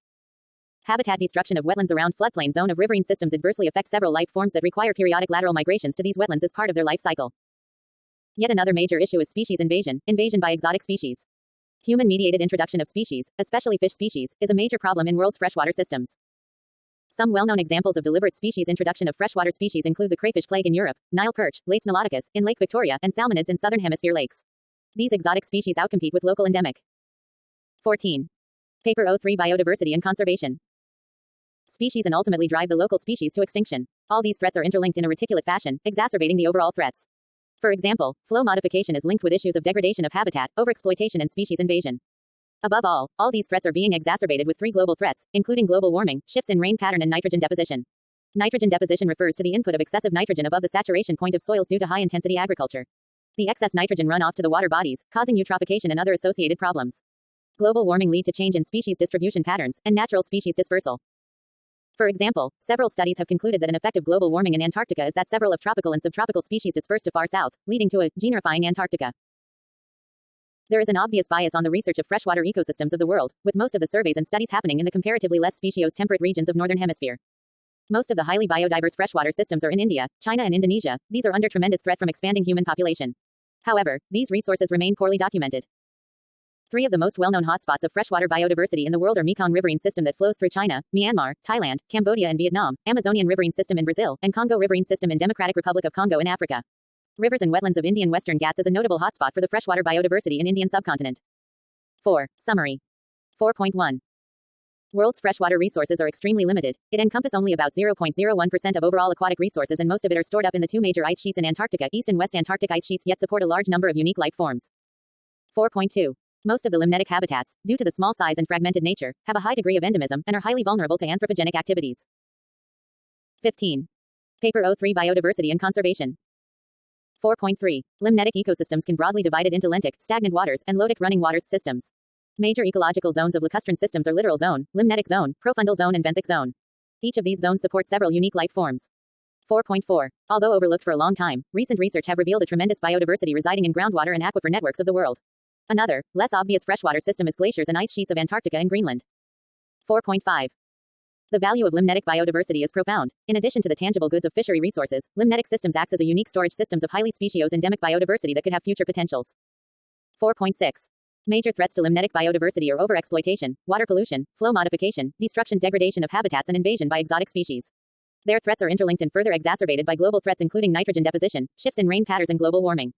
Habitat destruction of wetlands around floodplain zone of riverine systems adversely affects several life forms that require periodic lateral migrations to these wetlands as part of their life cycle. Yet another major issue is species invasion by exotic species. Human-mediated introduction of species, especially fish species, is a major problem in world's freshwater systems. Some well-known examples of deliberate species introduction of freshwater species include the crayfish plague in Europe, Nile perch, Lates niloticus, in Lake Victoria, and salmonids in southern hemisphere lakes. These exotic species outcompete with local endemic. 14. Paper O3 Biodiversity and Conservation. Species and ultimately drive the local species to extinction. All these threats are interlinked in a reticulate fashion, exacerbating the overall threats. For example, flow modification is linked with issues of degradation of habitat, overexploitation and species invasion. Above all these threats are being exacerbated with 3 global threats, including global warming, shifts in rain pattern and nitrogen deposition. Nitrogen deposition refers to the input of excessive nitrogen above the saturation point of soils due to high-intensity agriculture. The excess nitrogen run off to the water bodies, causing eutrophication and other associated problems. Global warming lead to change in species distribution patterns, and natural species dispersal. For example, several studies have concluded that an effect of global warming in Antarctica is that several of tropical and subtropical species disperse to far south, leading to a generifying Antarctica. There is an obvious bias on the research of freshwater ecosystems of the world, with most of the surveys and studies happening in the comparatively less speciose-temperate regions of northern hemisphere. Most of the highly biodiverse freshwater systems are in India, China and Indonesia. These are under tremendous threat from expanding human population. However, these resources remain poorly documented. 3 of the most well-known hotspots of freshwater biodiversity in the world are Mekong riverine system that flows through China, Myanmar, Thailand, Cambodia and Vietnam, Amazonian riverine system in Brazil, and Congo riverine system in Democratic Republic of Congo in Africa. Rivers and wetlands of Indian Western Ghats is a notable hotspot for the freshwater biodiversity in Indian subcontinent. 4. Summary. 4.1. World's freshwater resources are extremely limited. It encompasses only about 0.01% of overall aquatic resources and most of it are stored up in the 2 major ice sheets in Antarctica, East and West Antarctic ice sheets, yet support a large number of unique life forms. 4.2. Most of the limnetic habitats, due to the small size and fragmented nature, have a high degree of endemism and are highly vulnerable to anthropogenic activities. 15. Paper O3 Biodiversity and Conservation. 4.3. Limnetic ecosystems can broadly divided into lentic, stagnant waters, and lotic running waters systems. Major ecological zones of lacustrine systems are littoral zone, limnetic zone, profundal zone and benthic zone. Each of these zones support several unique life forms. 4.4. Although overlooked for a long time, recent research have revealed a tremendous biodiversity residing in groundwater and aquifer networks of the world. Another, less obvious freshwater system is glaciers and ice sheets of Antarctica and Greenland. 4.5. The value of limnetic biodiversity is profound. In addition to the tangible goods of fishery resources, limnetic systems acts as a unique storage systems of highly speciose endemic biodiversity that could have future potentials. 4.6. Major threats to limnetic biodiversity are overexploitation, water pollution, flow modification, degradation of habitats and invasion by exotic species. Their threats are interlinked and further exacerbated by global threats including nitrogen deposition, shifts in rain patterns and global warming.